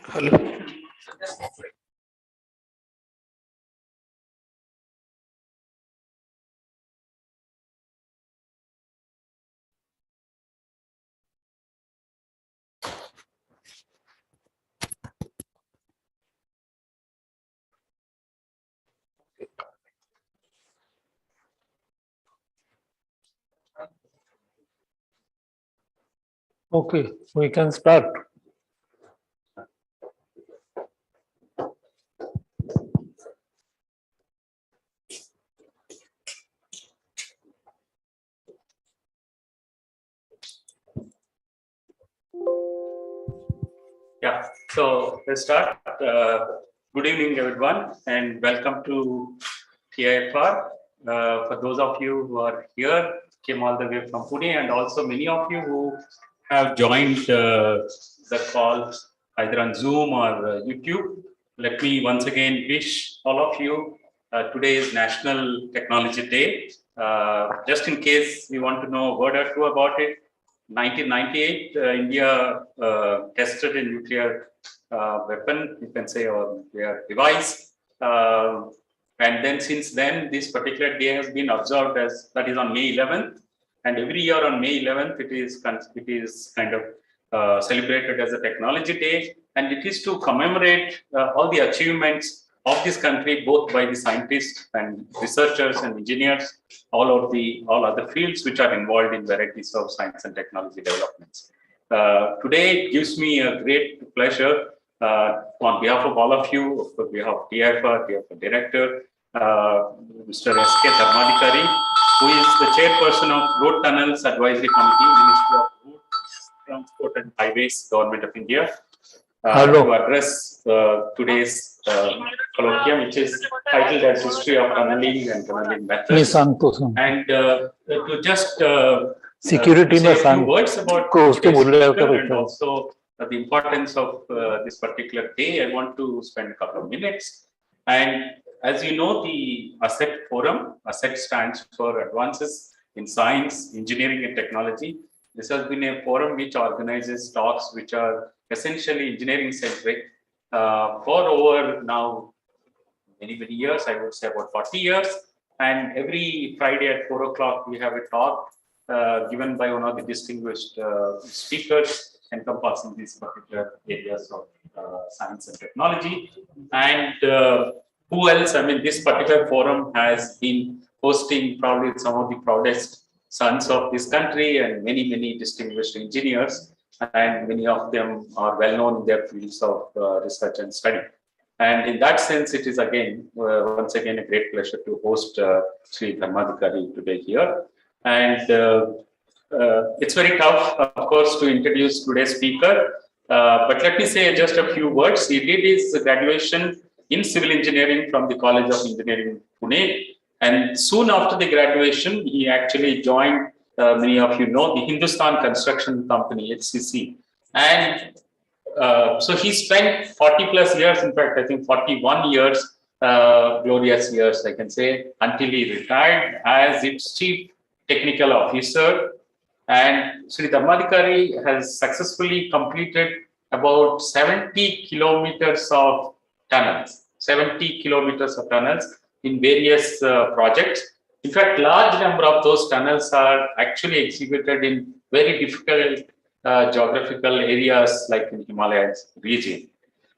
Hello. Okay, we can start. Yeah, so let's start. Good evening, everyone, and welcome to TIFR. For those of you who are here, came all the way from Pune, and also many of you who have joined the call either on Zoom or YouTube. Let me once again wish all of you today is National Technology Day. Just in case you want to know a word or two about it, 1998, India tested a nuclear weapon, you can say, or nuclear device. And then since then, this particular day has been observed as, that is on May 11th. And every year on May 11th, it is kind of celebrated as a technology day. And it is to commemorate all the achievements of this country, both by the scientists and researchers and engineers, all other fields which are involved in varieties of science and technology developments. Today, it gives me a great pleasure on behalf of all of you, on behalf of TIFR, TIFR Director, Mr. S.K. Dharmadhikari, who is the Chairperson of Road Tunnels Advisory Committee, Ministry of Road Transport and Highways, Government of India, to address today's colloquium, which is titled as History of Tunneling and Tunneling Methods. And to just say a few words about today's speaker and also the importance of this particular day, I want to spend a couple of minutes. And as you know, the ASSET Forum, ASSET stands for Advances in Science, Engineering and Technology. This has been a forum which organizes talks which are essentially engineering centric for over now many years, I would say about 40 years. And every Friday at 4 o'clock, we have a talk given by one of the distinguished speakers encompassing these particular areas of science and technology. And who else? I mean, this particular forum has been hosting probably some of the proudest sons of this country and many distinguished engineers, and many of them are well known in their fields of research and study. And in that sense, it is again, once again, a great pleasure to host Sri Dharmadhikari today here. And it's very tough, of course, to introduce today's speaker, but let me say just a few words. He did his graduation in civil engineering from the College of Engineering, Pune. And soon after the graduation, he actually joined, many of you know, the Hindustan Construction Company, HCC. And so he spent 40 plus years, in fact, I think 41 years, glorious years, I can say, until he retired as its chief technical officer. And Sri Dharmadhikari has successfully completed about 70 kilometers of tunnels, 70 kilometers of tunnels in various projects. In fact, large number of those tunnels are actually executed in very difficult geographical areas like in Himalayas region.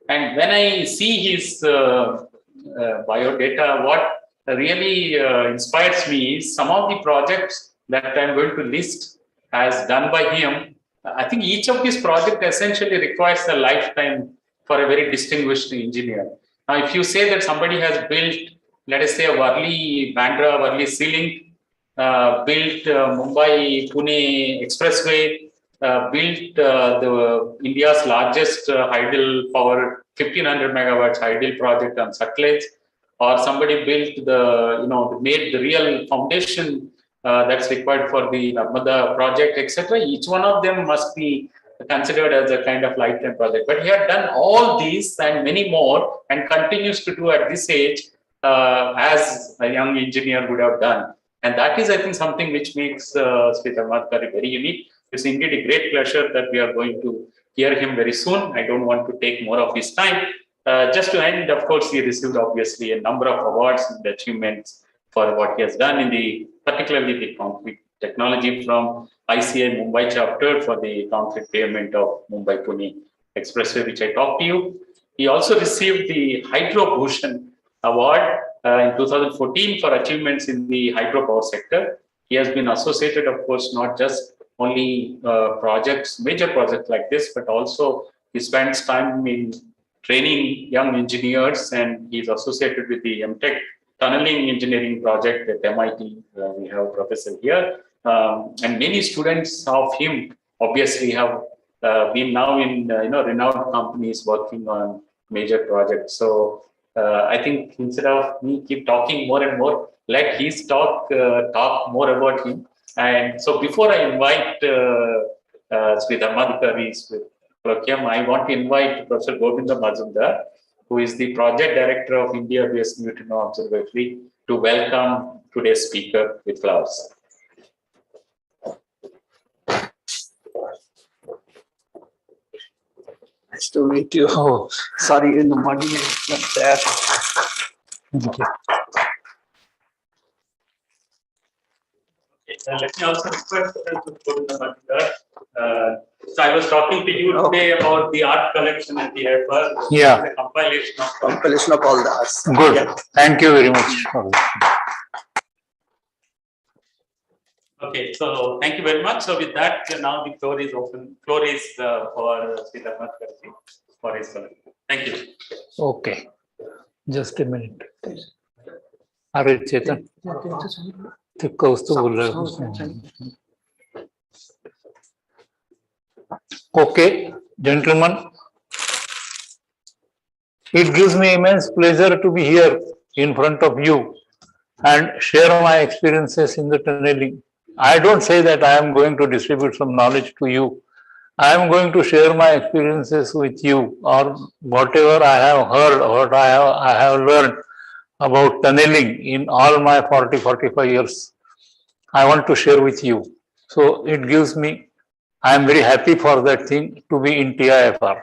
And when I see his biodata, what really inspires me is some of the projects that I'm going to list as done by him. I think each of these projects essentially requires a lifetime for a very distinguished engineer. Now, if you say that somebody has built, let us say, a Bandra Worli sea link, built Mumbai-Pune expressway, built the India's largest hydel power 1500 megawatts hydel project on Sutlej, or somebody built made the real foundation that's required for the Narmada project, etc. Each one of them must be considered as a kind of lifetime project. But he had done all these and many more, and continues to do at this age as a young engineer would have done. And that is, I think, something which makes Sri Dharmadhikari very unique. It's indeed a great pleasure that we are going to hear him very soon. I don't want to take more of his time. Just to end, of course, he received obviously a number of awards and achievements for what he has done in the, particularly the concrete technology from ICI Mumbai chapter for the concrete pavement of Mumbai-Pune Expressway, which I talked to you. He also received the Hydro Bhushan Award in 2014 for achievements in the hydropower sector. He has been associated, of course, not just only projects, major projects like this, but also he spends time in training young engineers, and he's associated with the MTech tunneling engineering project at MIT. We have a professor here, and many students of him obviously have been now in renowned companies working on major projects. So I think instead of me keep talking more and more, let his talk more about him. And so before I invite Sri Dharmadhikari's colloquium, I want to invite Professor Govinda Majumdar, who is the project director of India-based Neutrino Observatory, to welcome today's speaker with flowers. Nice to meet you. Oh, sorry, in the money is not there. Okay. Let me also request Govinda Majumdar. So I was talking to you today about the art collection at the airport. Yeah. The Compilation of all the arts. Good. Yeah. Thank you very much. Okay, so thank you very much. So with that, now the floor is open. Floor is for Sri Dharmadhikari for his collection. Thank you. Okay. Just a minute. अरे चेतन तो कौस्तु बोल रहा हूँ. Okay, gentlemen, it gives me immense pleasure to be here in front of you and share my experiences in the tunneling. I don't say that I am going to distribute some knowledge to you. I am going to share my experiences with you, or whatever I have heard, what I have learned about tunneling in all my 45 years. I want to share with you. So it gives me, I am very happy for that thing to be in TIFR.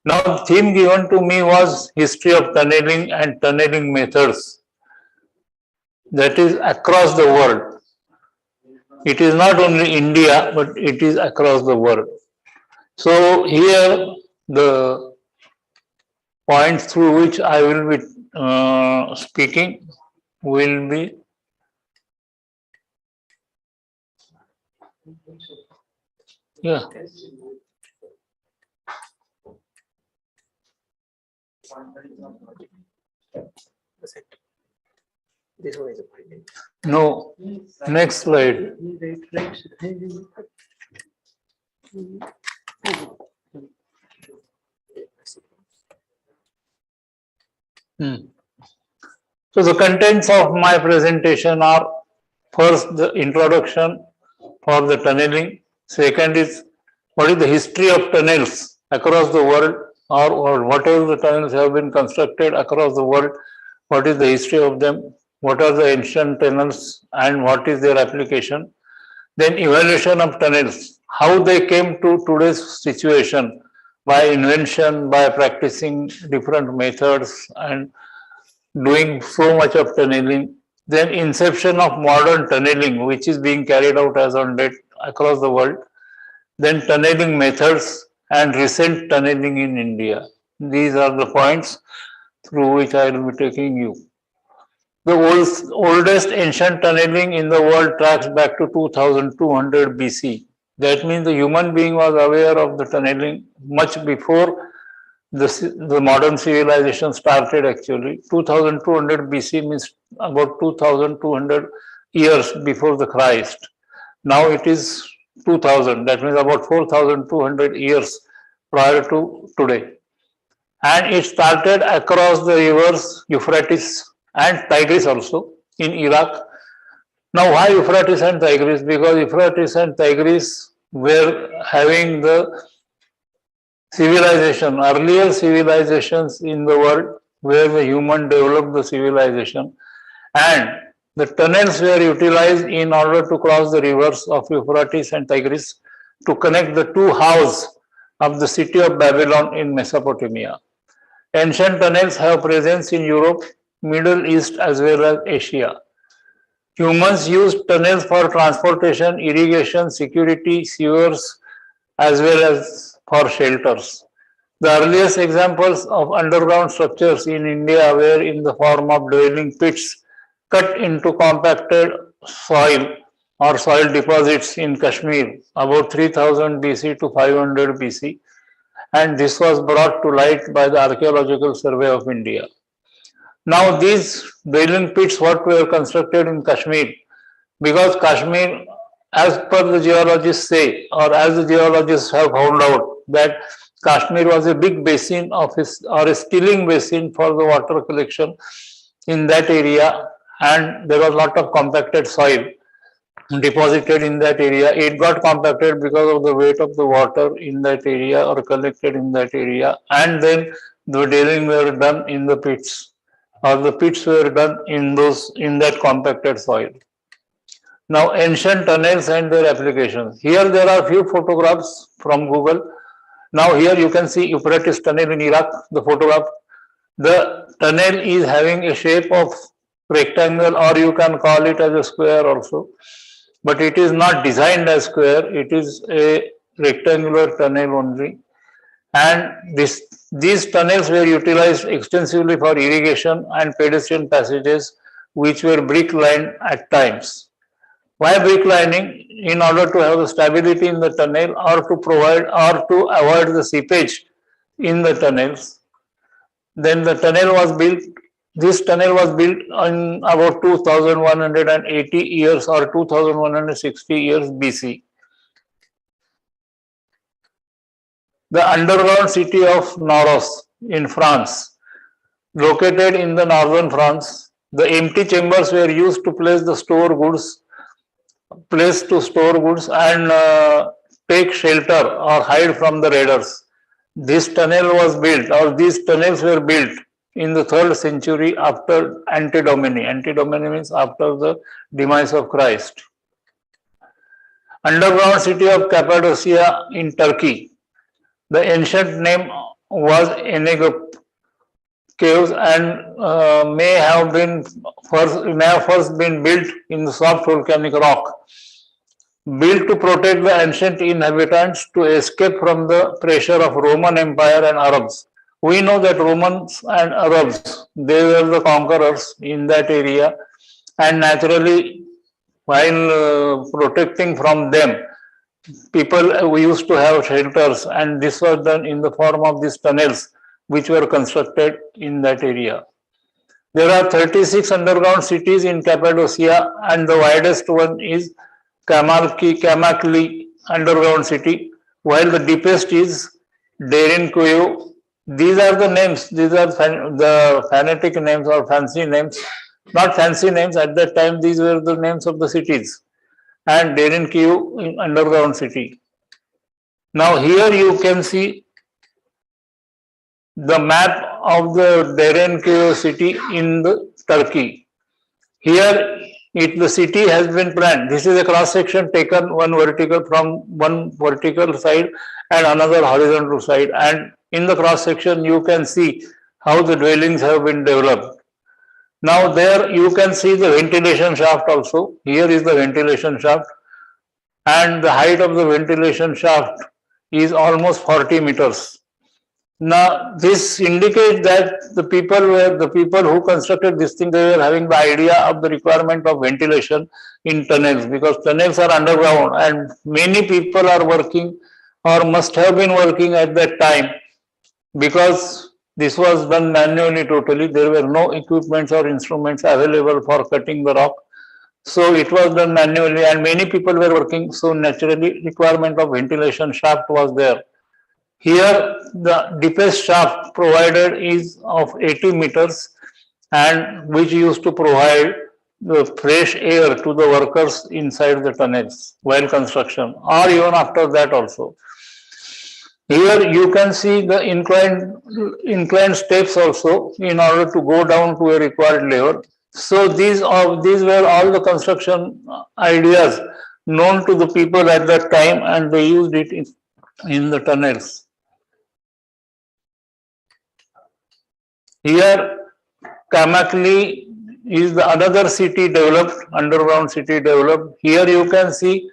Now, the theme given to me was history of tunneling and tunneling methods. That is across the world. It is not only India, but it is across the world. So here the points through which I will be speaking will be This one is a point. no. Next slide. So the contents of my presentation are: first, the introduction for the tunneling. Second is what is the history of tunnels across the world, or whatever the tunnels have been constructed across the world. What is the history of them? What are the ancient tunnels and what is their application? Then evaluation of tunnels, how they came to today's situation by invention, by practicing different methods and doing so much of tunneling. Then inception of modern tunneling, which is being carried out as on date across the world. Then tunneling methods and recent tunneling in India. These are the points through which I will be taking you. The oldest ancient tunneling in the world tracks back to 2200 BC. That means the human being was aware of the tunneling much before the modern civilization started actually. 2200 BC means about 2200 years before the Christ. Now it is 2000, that means about 4200 years prior to today. And it started across the rivers Euphrates and Tigris also in Iraq. Now why Euphrates and Tigris? Because Euphrates and Tigris were having the civilization, earlier civilizations in the world where the human developed the civilization, and the tunnels were utilized in order to cross the rivers of Euphrates and Tigris to connect the two halves of the city of Babylon in Mesopotamia. Ancient tunnels have presence in Europe, Middle East as well as Asia. Humans used tunnels for transportation, irrigation, security, sewers, as well as for shelters. The earliest examples of underground structures in India were in the form of dwelling pits cut into compacted soil or soil deposits in Kashmir about 3000 BC to 500 BC, and this was brought to light by the Archaeological Survey of India. Now these dwelling pits what were constructed in Kashmir, because Kashmir, as per the geologists say, or as the geologists have found out, that Kashmir was a big basin of or a stilling basin for the water collection in that area, and there was a lot of compacted soil deposited in that area. It got compacted because of the weight of the water in that area or collected in that area, and then the drilling were done in the pits, or the pits were done in that compacted soil. Now, ancient tunnels and their applications. Here there are few photographs from Google. Now here you can see Euphrates tunnel in Iraq, the photograph. The tunnel is having a shape of rectangle, or you can call it as a square also. But it is not designed as square, it is a rectangular tunnel only. And these tunnels were utilized extensively for irrigation and pedestrian passages, which were brick lined at times. Why brick lining? In order to have the stability in the tunnel, or to provide or to avoid the seepage in the tunnels. Then the tunnel was built. This tunnel was built in about 2180 years or 2160 years BC. The underground city of Naros in France, located in the northern France, the empty chambers were used to place to store goods and take shelter or hide from the raiders. This tunnel was built, or these tunnels were built in the 3rd century after Antidomini. Antidomini means after the demise of Christ. Underground city of Cappadocia in Turkey. The ancient name was Enegop caves, and may have first been built in the soft volcanic rock, built to protect the ancient inhabitants to escape from the pressure of Roman Empire and Arabs. We know that Romans and Arabs, they were the conquerors in that area, and naturally, while protecting from them, people used to have shelters, and this was done in the form of these tunnels which were constructed in that area. There are 36 underground cities in Cappadocia, and the widest one is Kamakli underground city, while the deepest is Derinkuyu. These are the names, these are the phonetic names or fancy names, not fancy names. At that time, these were the names of the cities. And Derinkuyu underground city. Now here you can see the map of the Derinkuyu city in the Turkey. Here the city has been planned. This is a cross section taken one vertical side and another horizontal side, and in the cross section you can see how the dwellings have been developed. Now there you can see the ventilation shaft also. Here is the ventilation shaft, and the height of the ventilation shaft is almost 40 meters. Now this indicates that the people who constructed this thing, they were having the idea of the requirement of ventilation in tunnels, because tunnels are underground and many people are working or must have been working at that time, because this was done manually totally. There were no equipments or instruments available for cutting the rock. So it was done manually and many people were working. So naturally requirement of ventilation shaft was there. Here the deepest shaft provided is of 80 meters, and which used to provide the fresh air to the workers inside the tunnels while construction, or even after that also. Here you can see the inclined steps also in order to go down to a required level. So these were all the construction ideas known to the people at that time, and they used it in the tunnels. Here, Kamakli is the another city developed, underground city developed. Here you can see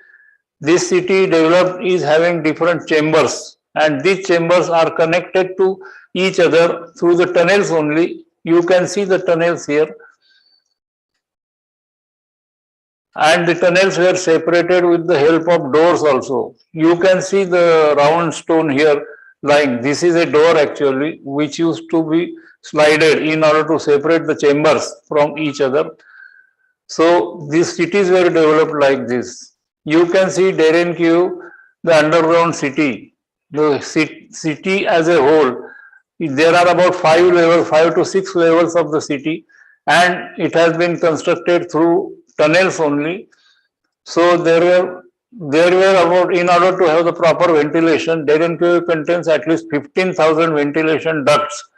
this city developed is having different chambers, and these chambers are connected to each other through the tunnels only. You can see the tunnels here. And the tunnels were separated with the help of doors also. You can see the round stone here lying. This is a door actually, which used to be slided in order to separate the chambers from each other. So these cities were developed like this. You can see Derenkiu, the underground city, the city as a whole. There are about 5 to 6 levels of the city, and it has been constructed through tunnels only. So there were about, in order to have the proper ventilation, Derenkiu contains at least 15,000 ventilation ducts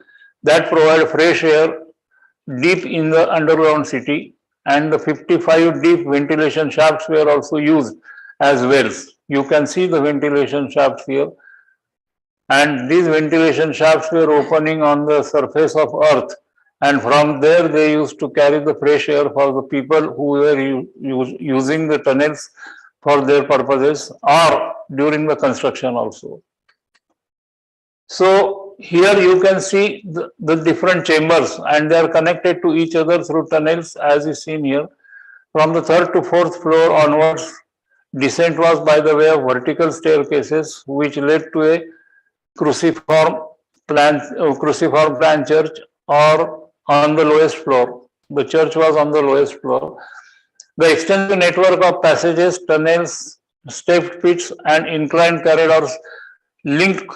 that provide fresh air deep in the underground city, and the 55 deep ventilation shafts were also used as wells. You can see the ventilation shafts here, and these ventilation shafts were opening on the surface of earth, and from there they used to carry the fresh air for the people who were using the tunnels for their purposes or during the construction also. So here you can see the different chambers, and they are connected to each other through tunnels as is seen here. From the third to fourth floor onwards, descent was by the way of vertical staircases, which led to a cruciform plan church, or on the lowest floor. The church was on the lowest floor. The extensive network of passages, tunnels, stepped pits, and inclined corridors linked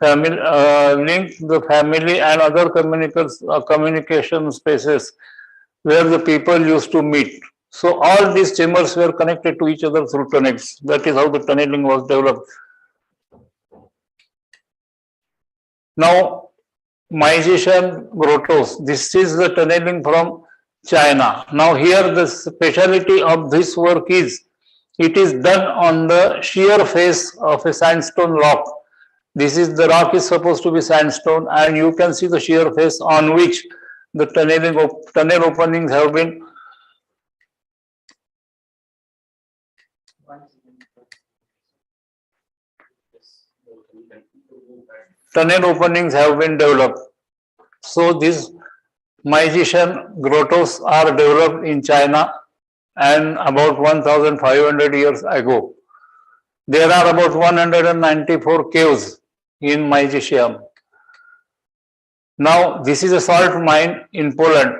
the family and other communication spaces where the people used to meet. So all these chambers were connected to each other through tunnels. That is how the tunneling was developed. Now, Mysian grottos. This is the tunneling from China. Now here the speciality of this work is, it is done on the sheer face of a sandstone rock. This is, the rock is supposed to be sandstone, and you can see the sheer face on which the tunnel openings have been developed. So these Mysian grottos are developed in China, and about 1,500 years ago. There are about 194 caves in Mysian. Now this is a salt mine in Poland.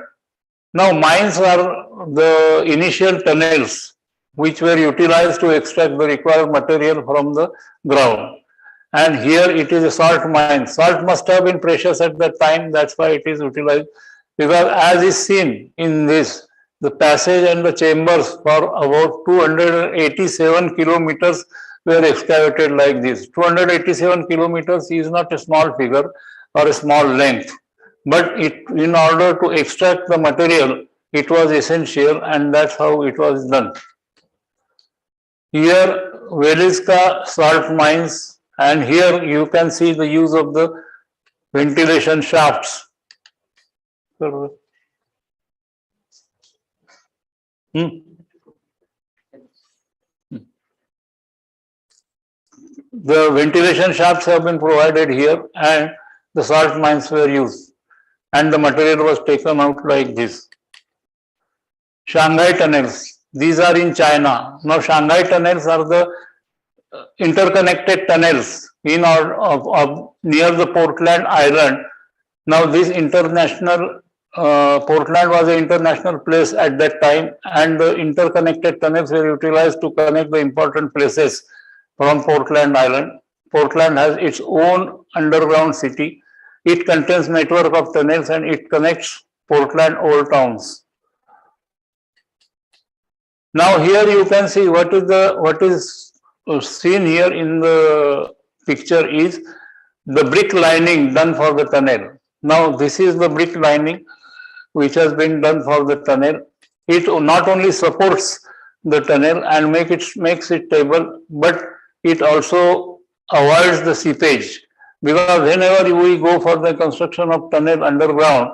Now mines are the initial tunnels which were utilized to extract the required material from the ground. And here it is a salt mine. Salt must have been precious at that time, that's why it is utilized. Because as is seen in this, the passage and the chambers for about 287 kilometers were excavated like this. 287 kilometers is not a small figure or a small length, but in order to extract the material, it was essential, and that's how it was done. Here, Veliska salt mines, and here you can see the use of the ventilation shafts. The ventilation shafts have been provided here, and the salt mines were used, and the material was taken out like this. Shanghai tunnels, these are in China. Now Shanghai tunnels are the interconnected tunnels in near the Portland Island. Now this international Portland was an international place at that time, and the interconnected tunnels were utilized to connect the important places from Portland Island. Portland has its own underground city. It contains network of tunnels, and it connects Portland old towns. Now here you can see what is seen here in the picture is the brick lining done for the tunnel. Now this is the brick lining which has been done for the tunnel. It not only supports the tunnel and makes it stable, but it also avoids the seepage. Because whenever we go for the construction of tunnel underground,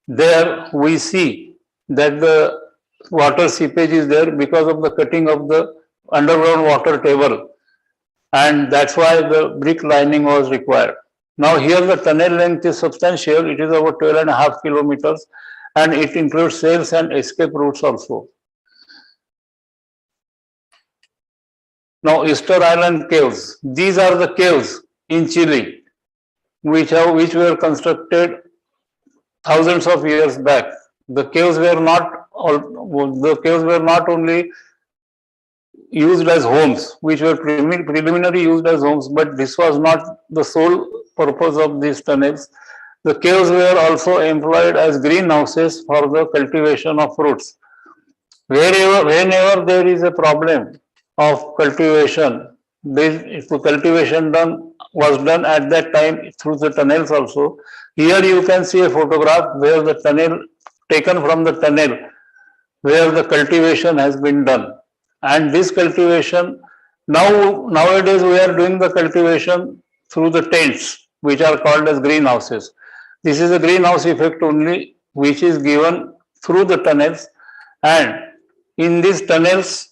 there we see that the water seepage is there because of the cutting of the underground water table, and that's why the brick lining was required. Now here the tunnel length is substantial, it is about 12.5 kilometers, and it includes sales and escape routes also. Now Easter Island caves, these are the caves in Chile which were constructed thousands of years back. The caves were not only used as homes, which were preliminary used as homes, but this was not the sole purpose of these tunnels. The caves were also employed as greenhouses for the cultivation of fruits. Whenever there is a problem of cultivation, if the cultivation was done at that time through the tunnels also. Here you can see a photograph where the tunnel, taken from the tunnel, where the cultivation has been done. And this cultivation, nowadays we are doing the cultivation through the tents, which are called as greenhouses. This is a greenhouse effect only, which is given through the tunnels, and in these tunnels,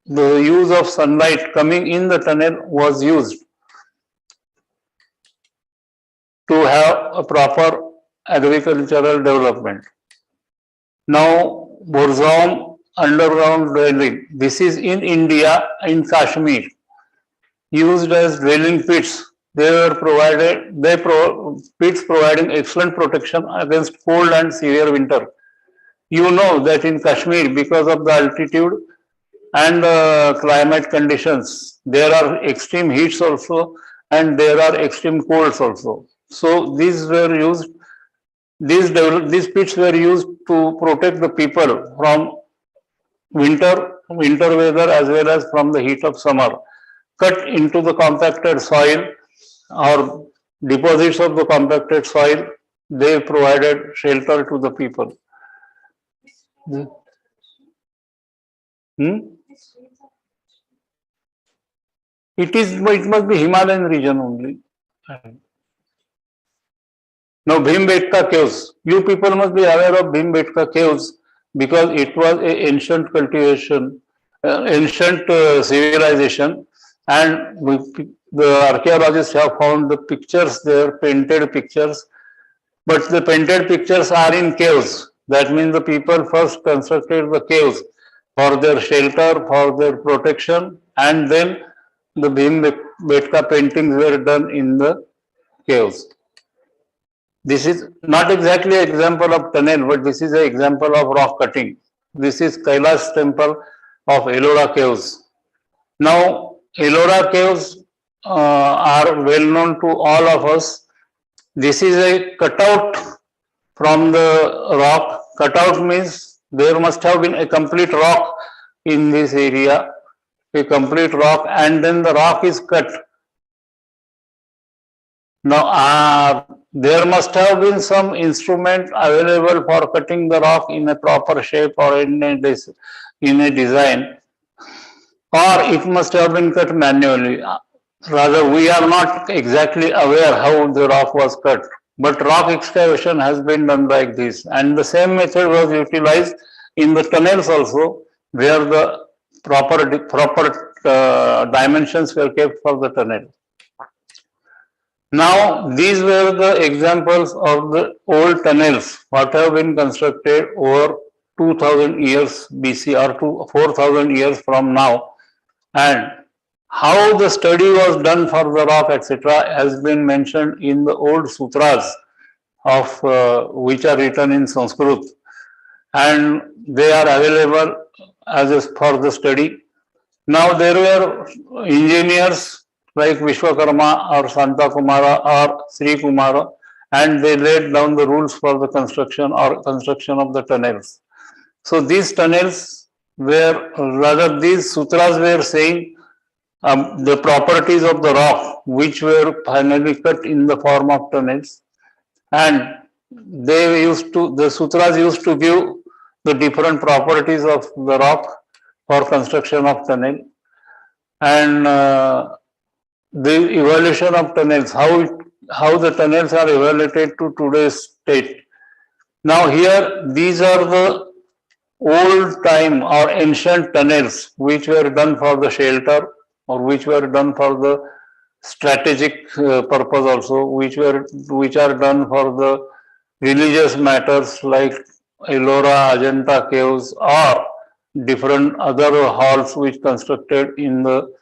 the use of sunlight coming in the tunnel was used to have a proper agricultural development. Now, Burzam underground dwelling. This is in India, in Kashmir, used as dwelling pits. Pits providing excellent protection against cold and severe winter. You know that in Kashmir, because of the altitude and climate conditions, there are extreme heats also, and there are extreme colds also. So these pits were used to protect the people from winter weather as well as from the heat of summer. Cut into the compacted soil or deposits of the compacted soil, they provided shelter to the people. It must be Himalayan region only. Now Bhimbetka caves. You people must be aware of Bhimbetka caves because it was an ancient cultivation, ancient civilization, and the archaeologists have found the pictures there, painted pictures, but the painted pictures are in caves. That means the people first constructed the caves for their shelter, for their protection, and then the Bhimbetka paintings were done in the caves. This is not exactly an example of tunnel, but this is an example of rock cutting. This is Kailash temple of Ellora caves. Now, Ellora caves are well known to all of us. This is a cutout from the rock. Cutout means there must have been a complete rock in this area, a complete rock, and then the rock is cut. Now, there must have been some instrument available for cutting the rock in a proper shape or in a design, or it must have been cut manually. Rather, we are not exactly aware how the rock was cut, but rock excavation has been done like this, and the same method was utilized in the tunnels also, where the proper dimensions were kept for the tunnel. Now, these were the examples of the old tunnels what have been constructed over 2000 years BC or 4000 years from now, and how the study was done for the rock, etc., has been mentioned in the old sutras of which are written in Sanskrit, and they are available for the study. Now, there were engineers like Vishwakarma or Santa Kumara or Sri Kumara, and they laid down the rules for the construction of the tunnels. So these tunnels these sutras were saying the properties of the rock, which were finally cut in the form of tunnels, and the sutras used to give the different properties of the rock for construction of tunnel, and the evolution of tunnels, how the tunnels are evaluated to today's state. Now here, these are the old time or ancient tunnels which were done for the shelter or which were done for the strategic purpose also, which are done for the religious matters like Ellora, Ajanta caves or different other halls which constructed in the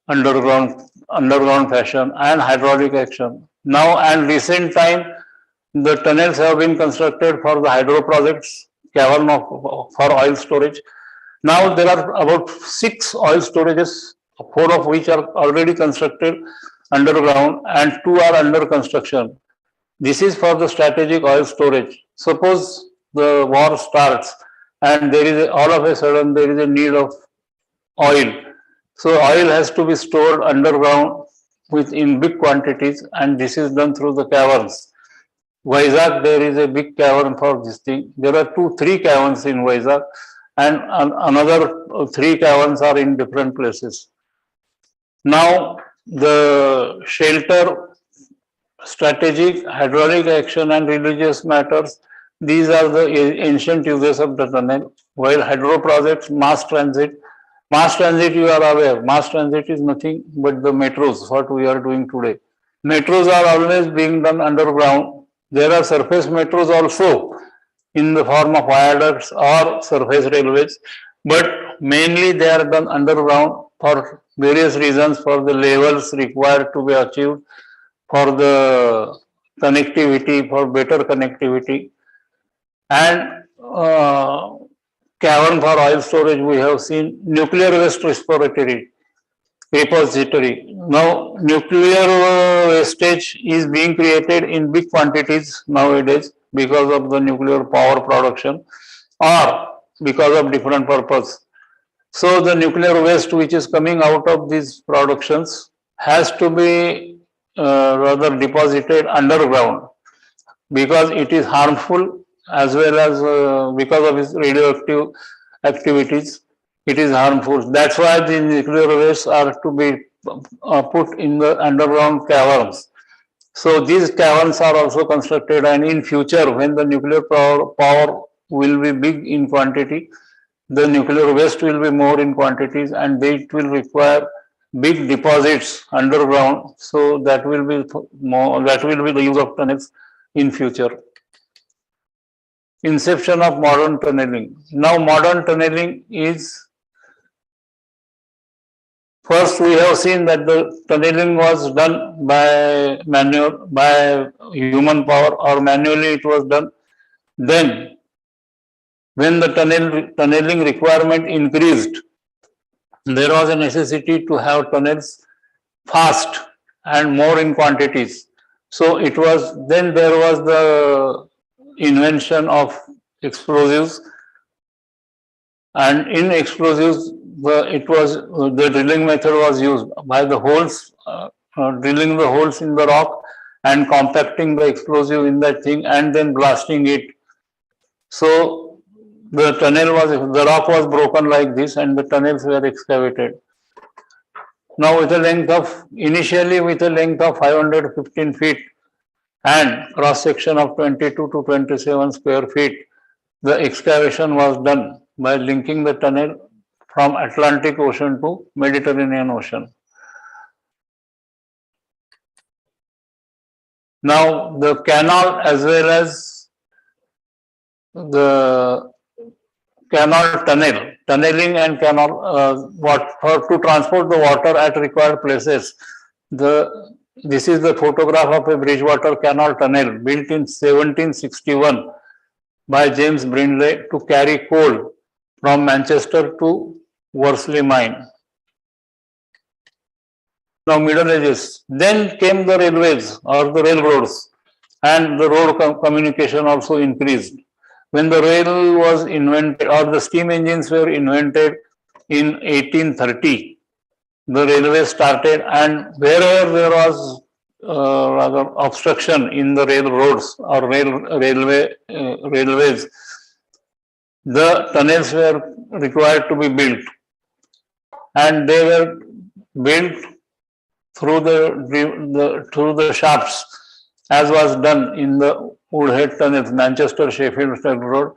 underground fashion and hydraulic action. Now and recent time, the tunnels have been constructed for the hydro projects, cavern for oil storage. Now there are about 6 oil storages, 4 of which are already constructed underground and 2 are under construction. This is for the strategic oil storage. Suppose the war starts and there is all of a sudden there is a need of oil. So oil has to be stored underground in big quantities and this is done through the caverns. Vizag, there is a big cavern for this thing. There are 3 caverns in Vizag and another 3 caverns are in different places. Now, the shelter, strategic, hydraulic action and religious matters, these are the ancient uses of the tunnel. While hydro projects, mass transit, you are aware, mass transit is nothing but the metros, what we are doing today. Metros are always being done underground. There are surface metros also in the form of viaducts or surface railways, but mainly they are done underground for various reasons, for the levels required to be achieved, for the connectivity, for better connectivity. And cavern for oil storage, we have seen nuclear waste repository. Now, nuclear wastage is being created in big quantities nowadays because of the nuclear power production or because of different purpose. So the nuclear waste which is coming out of these productions has to be rather deposited underground because it is harmful as well as because of its radioactive activities. It is harmful. That's why the nuclear wastes are to be put in the underground caverns. So these caverns are also constructed, and in future when the nuclear power will be big in quantity, the nuclear waste will be more in quantities and it will require big deposits underground. So that will be the use of tunnels in future. Inception of modern tunneling. Now modern tunneling is, first we have seen that the tunneling was done by human power or manually it was done. Then when the tunneling requirement increased, there was a necessity to have tunnels fast and more in quantities. So it was, then there was the invention of explosives, and in explosives the drilling method was used by the holes, drilling the holes in the rock and compacting the explosive in that thing and then blasting it. So the rock was broken like this and the tunnels were excavated. Now initially with a length of 515 feet and cross section of 22 to 27 square feet, the excavation was done by linking the tunnel from Atlantic Ocean to Mediterranean Ocean. Now the canal as well as the tunneling and canal, to transport the water at required places. This is the photograph of a Bridgewater Canal tunnel built in 1761 by James Brindley to carry coal from Manchester to Worsley mine. Now Middle Ages. Then came the railways or the railroads, and the road communication also increased. When the rail was invented or the steam engines were invented in 1830, the railway started, and wherever there was rather obstruction in the railroads or railways, the tunnels were required to be built, and they were built through the shafts, as was done in the Woodhead tunnels, Manchester Sheffield Road.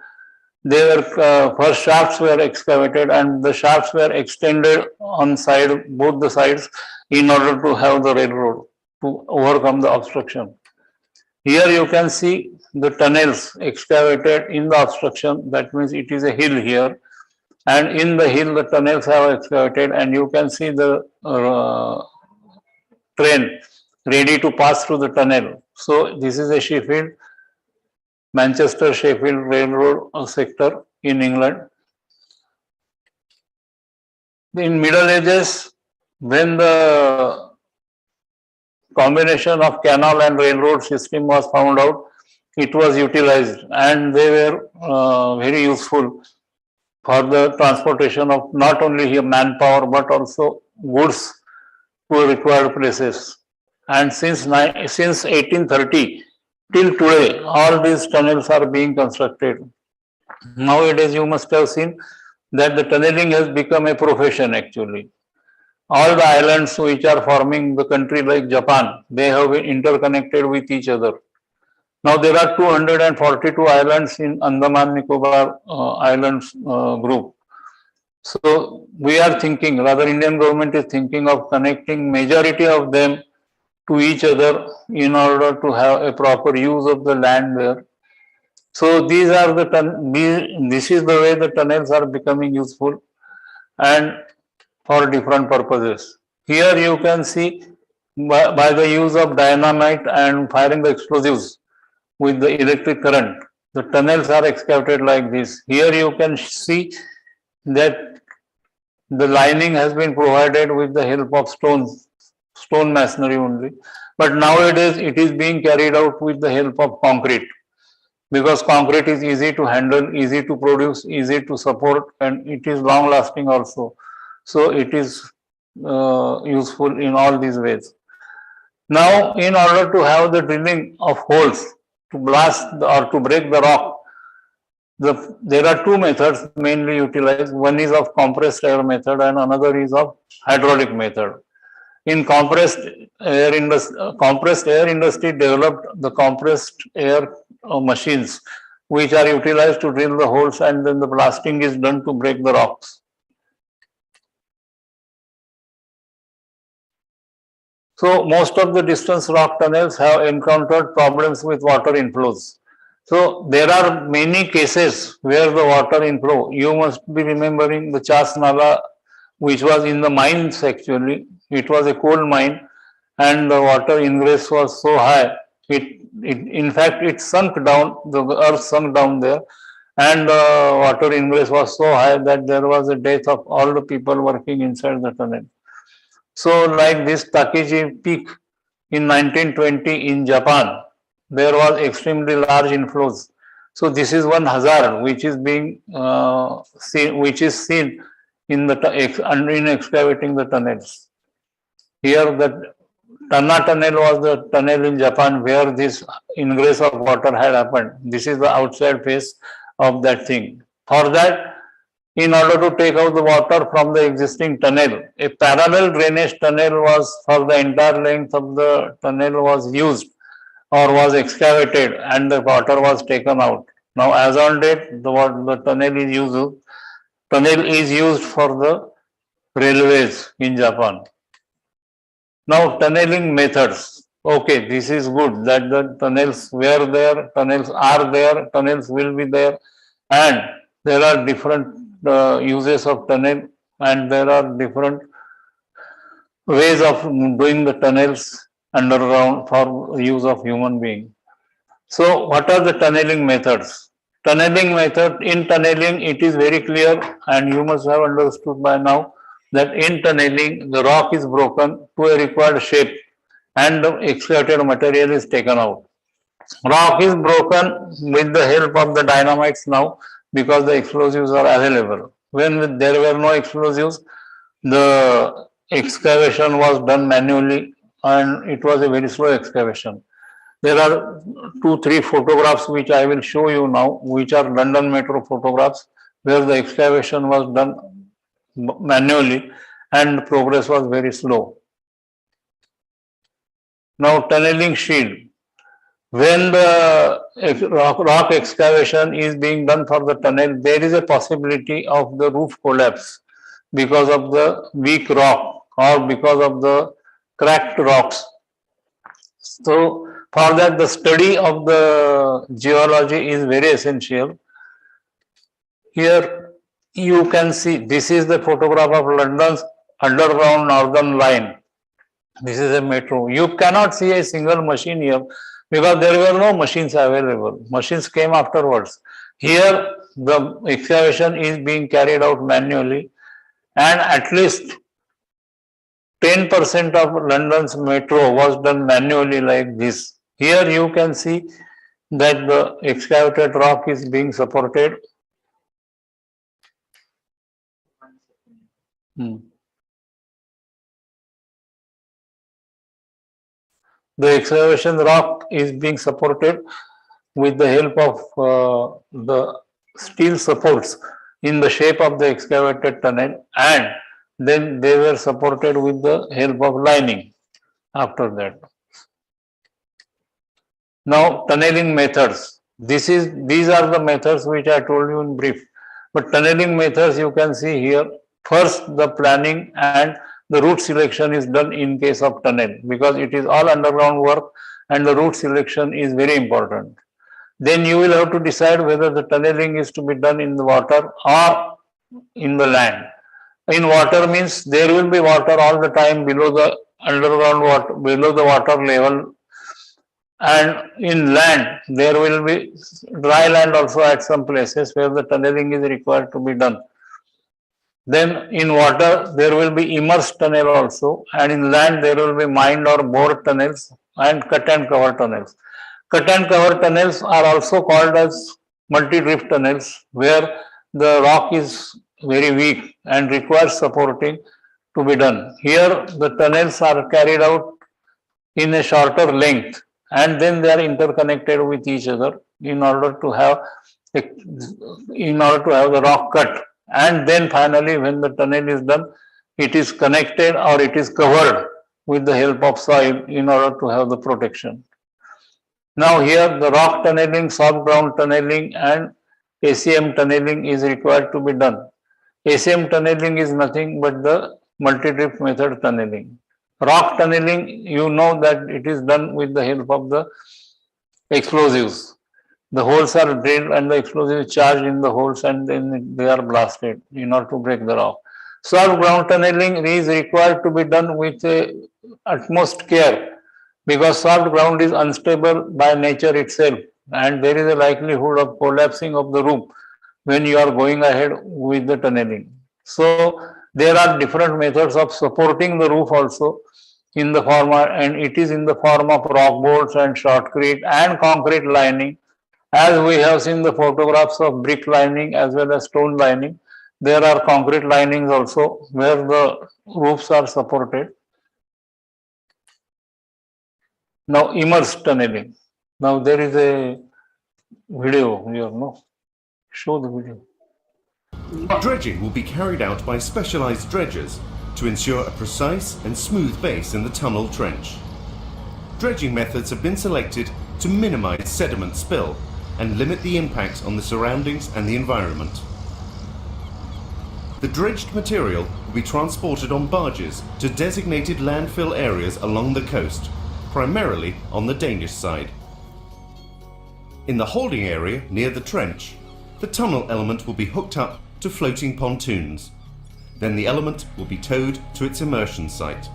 They were first shafts were excavated and the shafts were extended on both the sides in order to have the railroad to overcome the obstruction. Here you can see the tunnels excavated in the obstruction. That means it is a hill here, and in the hill the tunnels have excavated, and you can see the train ready to pass through the tunnel. So this is a Sheffield, Manchester Sheffield Railroad sector in England. In Middle Ages, when the combination of canal and railroad system was found out, it was utilized and they were very useful for the transportation of not only here manpower but also goods to required places. And since 1830 till today, all these tunnels are being constructed. Nowadays, you must have seen that the tunneling has become a profession actually. All the islands which are forming the country like Japan, they have been interconnected with each other. Now there are 242 islands in Andaman Nicobar Islands group. So we are thinking, rather Indian government is thinking of connecting majority of them to each other in order to have a proper use of the land there. So these are this is the way the tunnels are becoming useful and for different purposes. Here you can see by the use of dynamite and firing the explosives with the electric current, the tunnels are excavated like this. Here you can see that the lining has been provided with the help of stone masonry only. But nowadays it is being carried out with the help of concrete, because concrete is easy to handle, easy to produce, easy to support, and it is long lasting also. So it is useful in all these ways. Now, in order to have the drilling of holes to blast or to break the rock, there are two methods mainly utilized. One is of compressed air method and another is of hydraulic method. In compressed air industry developed the compressed air machines which are utilized to drill the holes, and then the blasting is done to break the rocks. So most of the distance rock tunnels have encountered problems with water inflows. So there are many cases where the water inflow, you must be remembering the Chas Nala, which was in the mines actually. It was a coal mine and the water ingress was so high. In fact, it sunk down, the earth sunk down there, and the water ingress was so high that there was a death of all the people working inside the tunnel. So like this Takiji peak in 1920 in Japan, there was extremely large inflows. So this is one hazard which is being seen in excavating the tunnels. Here the Tanna tunnel was the tunnel in Japan where this ingress of water had happened. This is the outside face of that thing. For that, in order to take out the water from the existing tunnel, a parallel drainage tunnel was for the entire length of the tunnel was used or was excavated, and the water was taken out. Now, as on date, the tunnel is used for the railways in Japan. Now, tunneling methods. Okay, this is good that the tunnels were there, tunnels are there, tunnels will be there, and there are different uses of tunnel, and there are different ways of doing the tunnels underground for use of human being. So what are the tunneling methods? In tunneling it is very clear, and you must have understood by now that in tunneling the rock is broken to a required shape and the excavated material is taken out. Rock is broken with the help of the dynamites now, because the explosives are available. When there were no explosives, the excavation was done manually and it was a very slow excavation. There are 2-3 photographs which I will show you now, which are London Metro photographs, where the excavation was done manually and progress was very slow. Now tunneling shield. When the rock excavation is being done for the tunnel, there is a possibility of the roof collapse because of the weak rock or because of the cracked rocks. So for that, the study of the geology is very essential. Here you can see, this is the photograph of London's underground northern line. This is a metro. You cannot see a single machine here because there were no machines available. Machines came afterwards. Here the excavation is being carried out manually, and at least 10% of London's metro was done manually like this. Here you can see that the excavated rock is being supported. The excavation rock is being supported with the help of the steel supports in the shape of the excavated tunnel, and then they were supported with the help of lining after that. Now tunneling methods. These are the methods which I told you in brief. But tunneling methods you can see here. First, the planning and the route selection is done in case of tunnel because it is all underground work and the route selection is very important. Then you will have to decide whether the tunneling is to be done in the water or in the land. In water means there will be water all the time below the underground water, below the water level, and in land there will be dry land also at some places where the tunneling is required to be done. Then in water there will be immersed tunnel also, and in land there will be mined or bored tunnels and cut and cover tunnels. Cut and cover tunnels are also called as multi-drift tunnels, where the rock is very weak and requires supporting to be done. Here the tunnels are carried out in a shorter length and then they are interconnected with each other in order to have the rock cut. And then finally when the tunnel is done, it is connected or it is covered with the help of soil in order to have the protection. Now here the rock tunneling, soft ground tunneling and ACM tunneling is required to be done. ACM tunneling is nothing but the multi-drift method tunneling. Rock tunneling, you know that it is done with the help of the explosives. The holes are drilled and the explosive is charged in the holes and then they are blasted in order to break the rock. Soft ground tunneling is required to be done with utmost care because soft ground is unstable by nature itself and there is a likelihood of collapsing of the roof when you are going ahead with the tunneling. So there are different methods of supporting the roof also in the form, and it is in the form of rock bolts and shotcrete and concrete lining. As we have seen the photographs of brick lining as well as stone lining, there are concrete linings also where the roofs are supported. Now immersed tunneling. Now there is a video here, no? Show the video. Dredging will be carried out by specialised dredgers to ensure a precise and smooth base in the tunnel trench. Dredging methods have been selected to minimise sediment spill and limit the impact on the surroundings and the environment. The dredged material will be transported on barges to designated landfill areas along the coast, primarily on the Danish side. In the holding area near the trench, the tunnel element will be hooked up to floating pontoons. Then the element will be towed to its immersion site.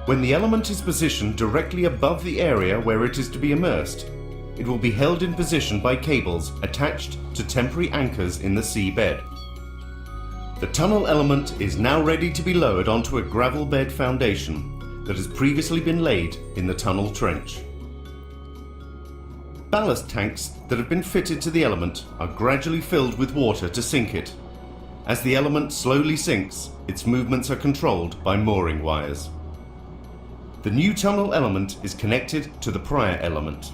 When the element is positioned directly above the area where it is to be immersed, it will be held in position by cables attached to temporary anchors in the seabed. The tunnel element is now ready to be lowered onto a gravel bed foundation that has previously been laid in the tunnel trench. Ballast tanks that have been fitted to the element are gradually filled with water to sink it. As the element slowly sinks, its movements are controlled by mooring wires. The new tunnel element is connected to the prior element.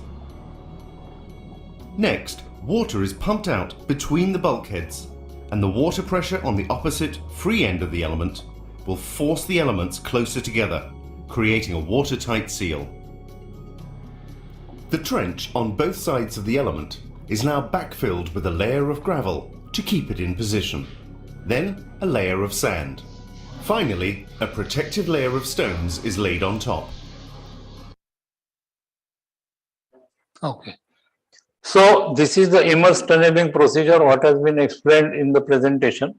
Next, water is pumped out between the bulkheads, and the water pressure on the opposite, free end of the element will force the elements closer together, creating a watertight seal. The trench on both sides of the element is now backfilled with a layer of gravel to keep it in position, then a layer of sand. Finally, a protective layer of stones is laid on top. Okay. So this is the immersed tunneling procedure what has been explained in the presentation.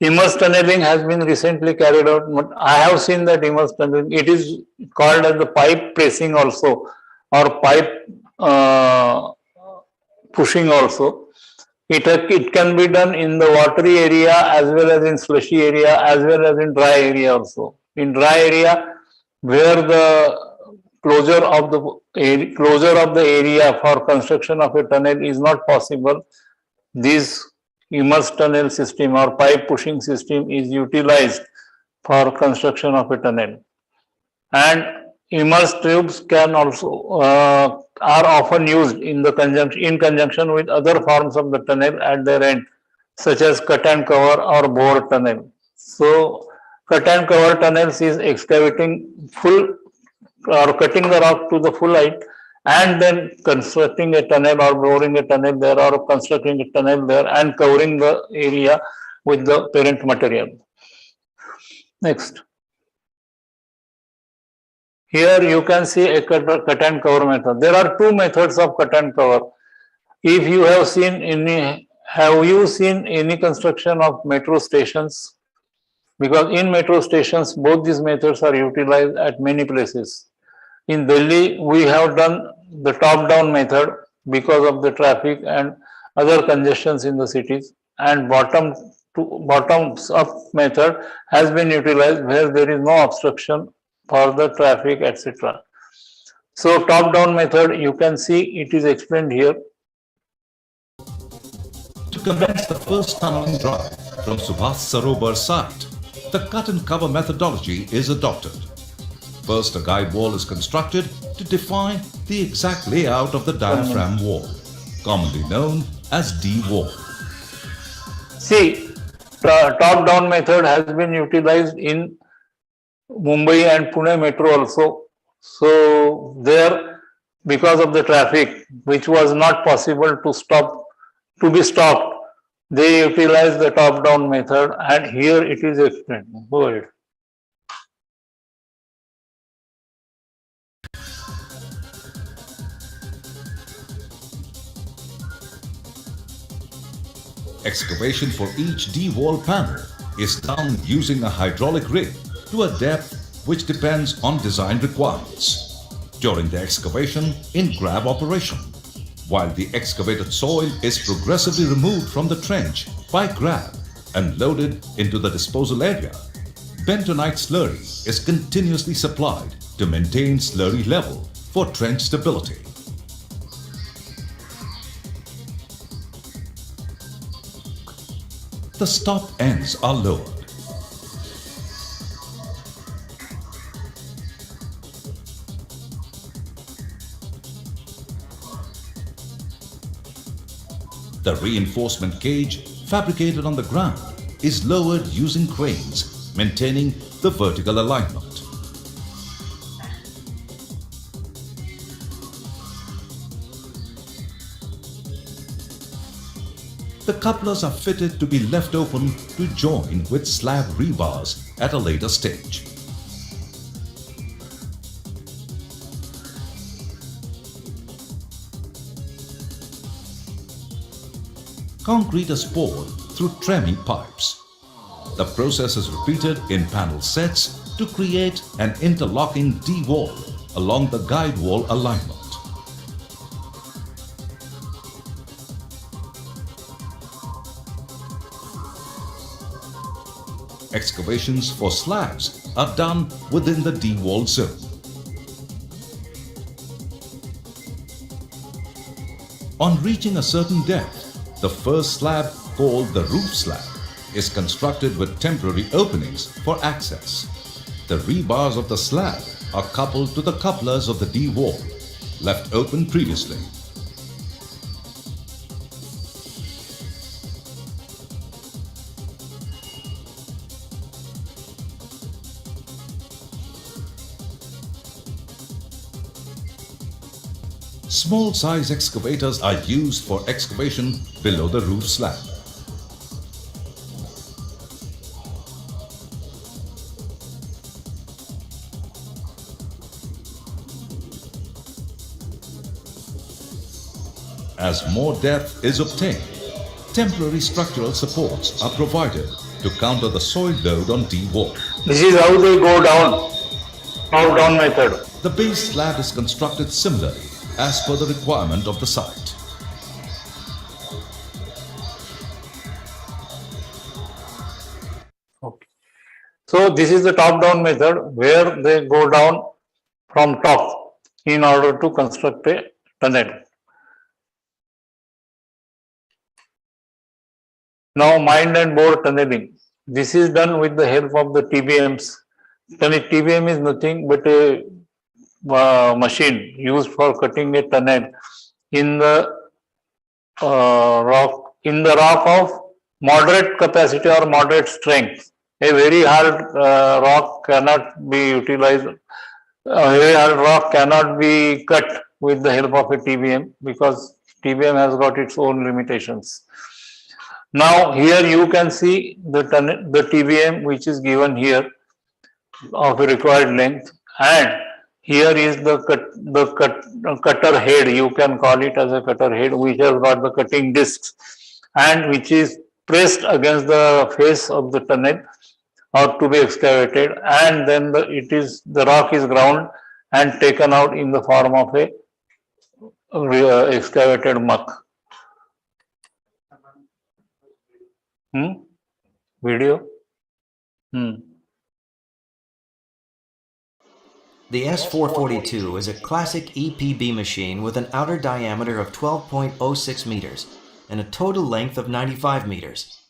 Immersed tunneling has been recently carried out. I have seen that immersed tunneling. It is called as the pipe pressing also, or pipe pushing also. It can be done in the watery area as well as in slushy area as well as in dry area also. In dry area, where the closure of the area for construction of a tunnel is not possible, this immersed tunnel system or pipe pushing system is utilized for construction of a tunnel. And immersed tubes can also are often used in conjunction with other forms of the tunnel at their end, such as cut and cover or bore tunnel. So cut and cover tunnels is excavating full or cutting the rock to the full height and then constructing a tunnel or boring a tunnel there or constructing a tunnel there and covering the area with the parent material. Next. Here you can see a cut and cover method. There are two methods of cut and cover. If you have you seen any construction of metro stations? Because in metro stations, both these methods are utilized at many places. In Delhi, we have done the top-down method because of the traffic and other congestions in the cities, and bottoms-up method has been utilized where there is no obstruction for the traffic, etc. So top-down method, you can see it is explained here. To commence the first tunneling drive from Subhas Sarobar site, the cut and cover methodology is adopted. First, a guide wall is constructed to define the exact layout of the diaphragm wall, commonly known as D-wall. See, the top-down method has been utilized in Mumbai and Pune metro also. So there, because of the traffic, which was not possible to be stopped, they utilized the top-down method, and here it is explained. Go ahead. Excavation for each D-wall panel is done using a hydraulic rig to a depth which depends on design requirements. During the excavation in grab operation, while the excavated soil is progressively removed from the trench by grab and loaded into the disposal area, bentonite slurry is continuously supplied to maintain slurry level for trench stability. The stop ends are lowered. The reinforcement cage fabricated on the ground is lowered using cranes, maintaining the vertical alignment. The couplers are fitted to be left open to join with slab rebars at a later stage. Concrete is poured through trimming pipes. The process is repeated in panel sets to create an interlocking D-wall along the guide wall alignment. Excavations for slabs are done within the D-wall zone. On reaching a certain depth, the first slab, called the roof slab, is constructed with temporary openings for access. The rebars of the slab are coupled to the couplers of the D-wall, left open previously. Small size excavators are used for excavation below the roof slab. As more depth is obtained, temporary structural supports are provided to counter the soil load on D-wall. This is how they go down, top-down method. The base slab is constructed similarly as per the requirement of the site. Okay. So this is the top-down method where they go down from top in order to construct a tunnel. Now mine and bore tunneling. This is done with the help of the TBMs. TBM is nothing but a machine used for cutting a tunnel in the rock of moderate capacity or moderate strength. A very hard rock cannot be utilized. A very hard rock cannot be cut with the help of a TBM because TBM has got its own limitations. Now here you can see the TBM which is given here of a required length, and here is the cutter head, you can call it as a cutter head, which has got the cutting discs and which is pressed against the face of the tunnel or to be excavated, and then the rock is ground and taken out in the form of a excavated muck. Video. The S442 is a classic EPB machine with an outer diameter of 12.06 meters and a total length of 95 meters.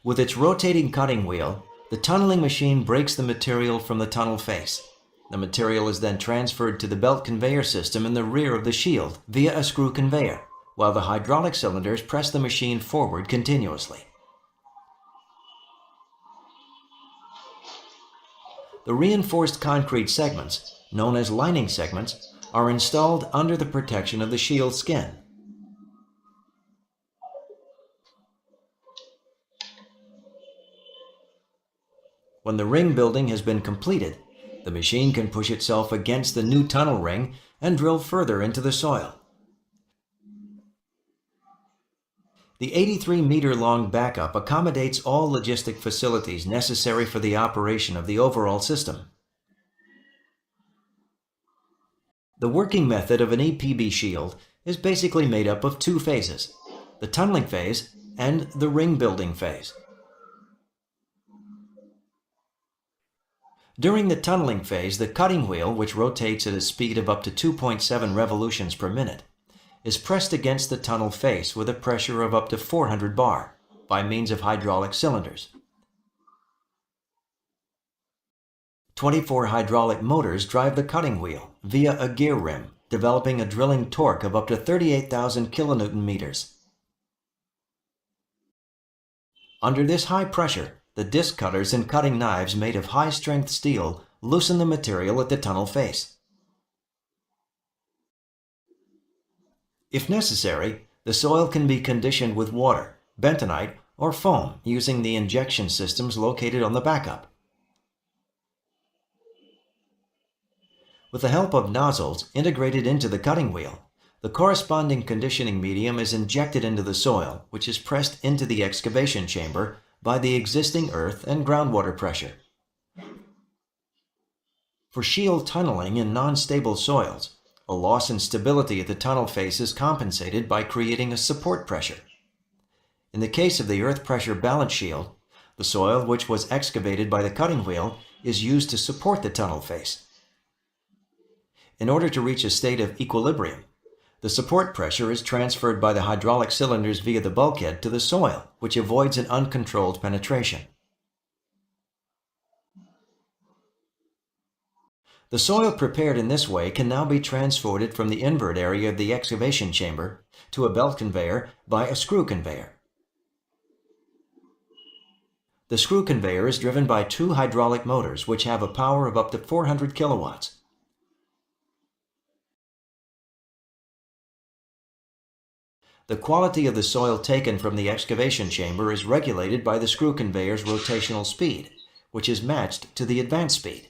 With its rotating cutting wheel, the tunneling machine breaks the material from the tunnel face. The material is then transferred to the belt conveyor system in the rear of the shield via a screw conveyor, while the hydraulic cylinders press the machine forward continuously. The reinforced concrete segments, known as lining segments, are installed under the protection of the shield skin. When the ring building has been completed, the machine can push itself against the new tunnel ring and drill further into the soil. The 83-meter-long backup accommodates all logistic facilities necessary for the operation of the overall system. The working method of an EPB shield is basically made up of two phases, the tunneling phase and the ring building phase. During the tunneling phase, the cutting wheel, which rotates at a speed of up to 2.7 revolutions per minute, is pressed against the tunnel face with a pressure of up to 400 bar by means of hydraulic cylinders. 24 hydraulic motors drive the cutting wheel via a gear rim, developing a drilling torque of up to 38,000 kilonewton meters. Under this high pressure, the disc cutters and cutting knives made of high-strength steel loosen the material at the tunnel face. If necessary, the soil can be conditioned with water, bentonite, or foam using the injection systems located on the backup. With the help of nozzles integrated into the cutting wheel, the corresponding conditioning medium is injected into the soil, which is pressed into the excavation chamber by the existing earth and groundwater pressure. For shield tunneling in non-stable soils, a loss in stability at the tunnel face is compensated by creating a support pressure. In the case of the earth pressure balance shield, the soil which was excavated by the cutting wheel is used to support the tunnel face. In order to reach a state of equilibrium, the support pressure is transferred by the hydraulic cylinders via the bulkhead to the soil, which avoids an uncontrolled penetration. The soil prepared in this way can now be transported from the invert area of the excavation chamber to a belt conveyor by a screw conveyor. The screw conveyor is driven by 2 hydraulic motors which have a power of up to 400 kilowatts. The quality of the soil taken from the excavation chamber is regulated by the screw conveyor's rotational speed, which is matched to the advance speed.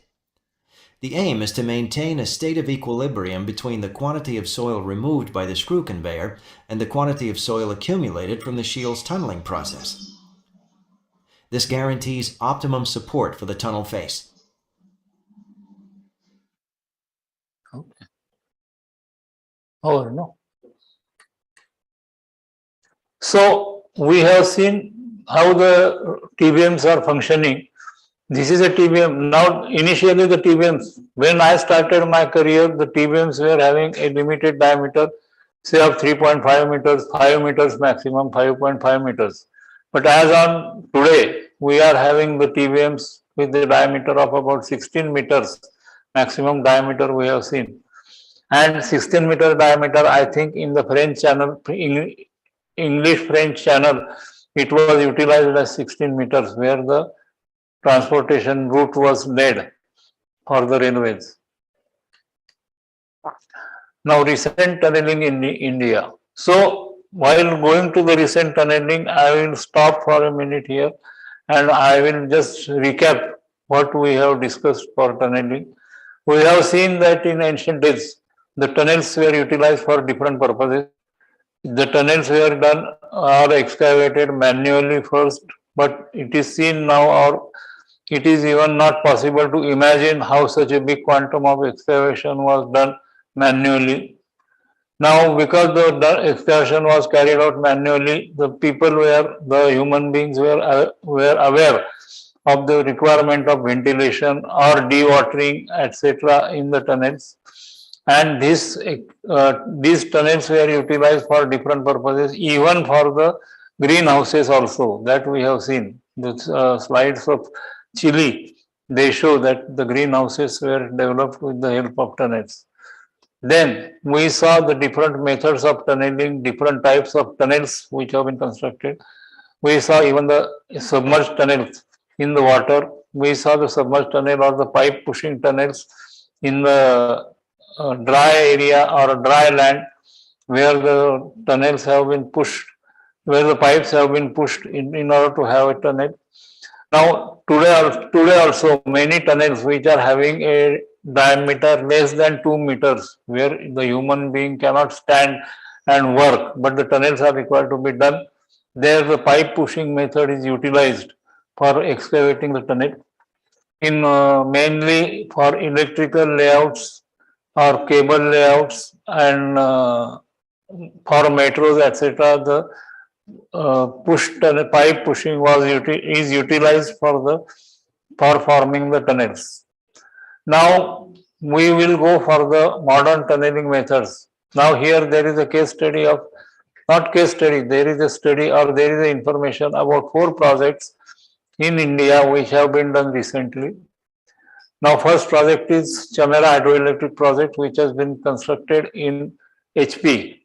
The aim is to maintain a state of equilibrium between the quantity of soil removed by the screw conveyor and the quantity of soil accumulated from the shield's tunneling process. This guarantees optimum support for the tunnel face. Okay. Oh, no. So we have seen how the TBMs are functioning. This is a TBM. Now, initially the TBMs, when I started my career, the TBMs were having a limited diameter, say of 3.5 meters, 5 meters maximum, 5.5 meters. But as on today, we are having the TBMs with the diameter of about 16 meters, maximum diameter we have seen. And 16 meter diameter, I think in the French channel, English-French channel, it was utilized as 16 meters, where the transportation route was laid for the railways. Now, recent tunneling in India. So, while going to the recent tunneling, I will stop for a minute here and I will just recap what we have discussed for tunneling. We have seen that in ancient days, the tunnels were utilized for different purposes. The tunnels were done or excavated manually first, but it is seen now, or it is even not possible to imagine how such a big quantum of excavation was done manually. Now, because the excavation was carried out manually, the human beings were aware of the requirement of ventilation or dewatering, etc. in the tunnels. And these tunnels were utilized for different purposes, even for the greenhouses also, that we have seen. The slides of Chile, they show that the greenhouses were developed with the help of tunnels. Then we saw the different methods of tunneling, different types of tunnels which have been constructed. We saw even the submerged tunnels in the water. We saw the submerged tunnel or the pipe pushing tunnels in the dry area or dry land, where the tunnels have been pushed, where the pipes have been pushed in order to have a tunnel. Now, today also many tunnels which are having a diameter less than 2 meters, where the human being cannot stand and work, but the tunnels are required to be done. There the pipe pushing method is utilized for excavating the tunnel. In mainly for electrical layouts or cable layouts and for metros, etc., the pipe pushing is utilized for forming the tunnels. Now we will go for the modern tunneling methods. Now here there is a case study of, not case study, there is a study or there is information about 4 projects in India which have been done recently. Now, first project is Chamera hydroelectric project, which has been constructed in HP.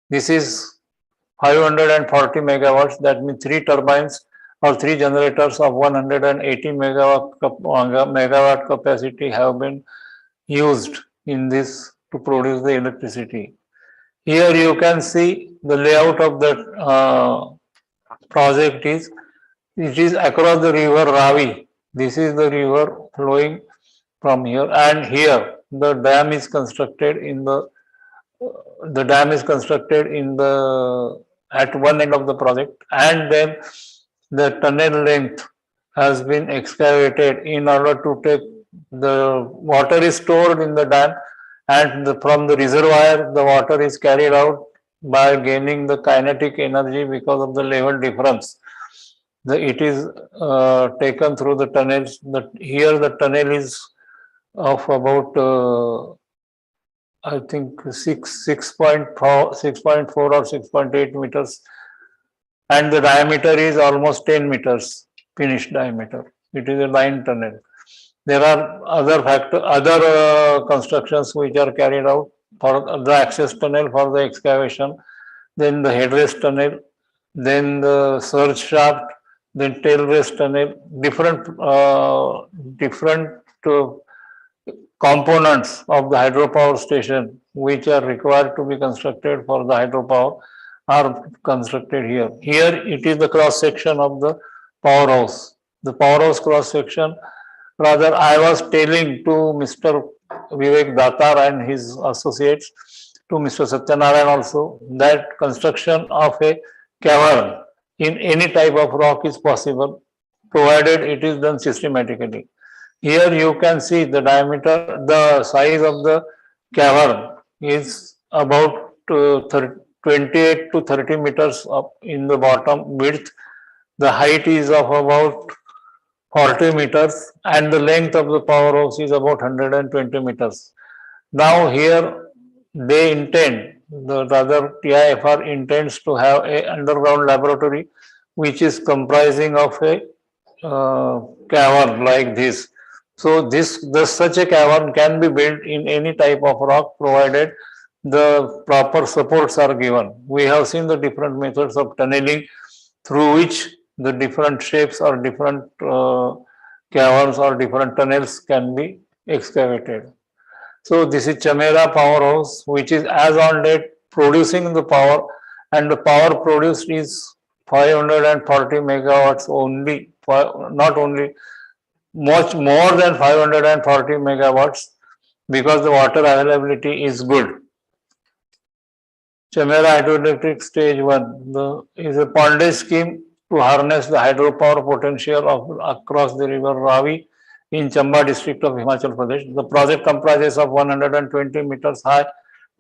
This is 540 megawatts, that means 3 turbines or 3 generators of 180 megawatt capacity have been used in this to produce the electricity. Here you can see the layout of the project it is across the river Ravi. This is the river flowing from here, and here the dam is constructed at one end of the project, and then the tunnel length has been excavated in order to take the water is stored in the dam, and from the reservoir the water is carried out by gaining the kinetic energy because of the level difference. It is taken through the tunnels. Here the tunnel is of about I think 6.4 or 6.8 meters, and the diameter is almost 10 meters finished diameter. It is a line tunnel. There are other constructions which are carried out for the access tunnel for the excavation, then the headrest tunnel, then the surge shaft, then tail race tunnel, different components of the hydropower station which are required to be constructed for the hydropower are constructed here. Here it is the cross section of the powerhouse. The powerhouse cross section, rather I was telling to Mr. Vivek Datar and his associates, to Mr. Satyanarayan also, that construction of a cavern in any type of rock is possible, provided it is done systematically. Here you can see the diameter, the size of the cavern is about 28 to 30 meters up in the bottom width. The height is of about 40 meters and the length of the powerhouse is about 120 meters. Now here they intend, rather TIFR intends to have a underground laboratory which is comprising of a cavern like this. So such a cavern can be built in any type of rock provided the proper supports are given. We have seen the different methods of tunneling through which the different shapes or different caverns or different tunnels can be excavated. So this is Chamera powerhouse, which is as on date producing the power, and the power produced is 540 megawatts only, not only, much more than 540 megawatts because the water availability is good. Chamera hydroelectric stage 1 is a pondage scheme to harness the hydropower potential across the river Ravi in Chamba district of Himachal Pradesh. The project comprises of 120 meters high,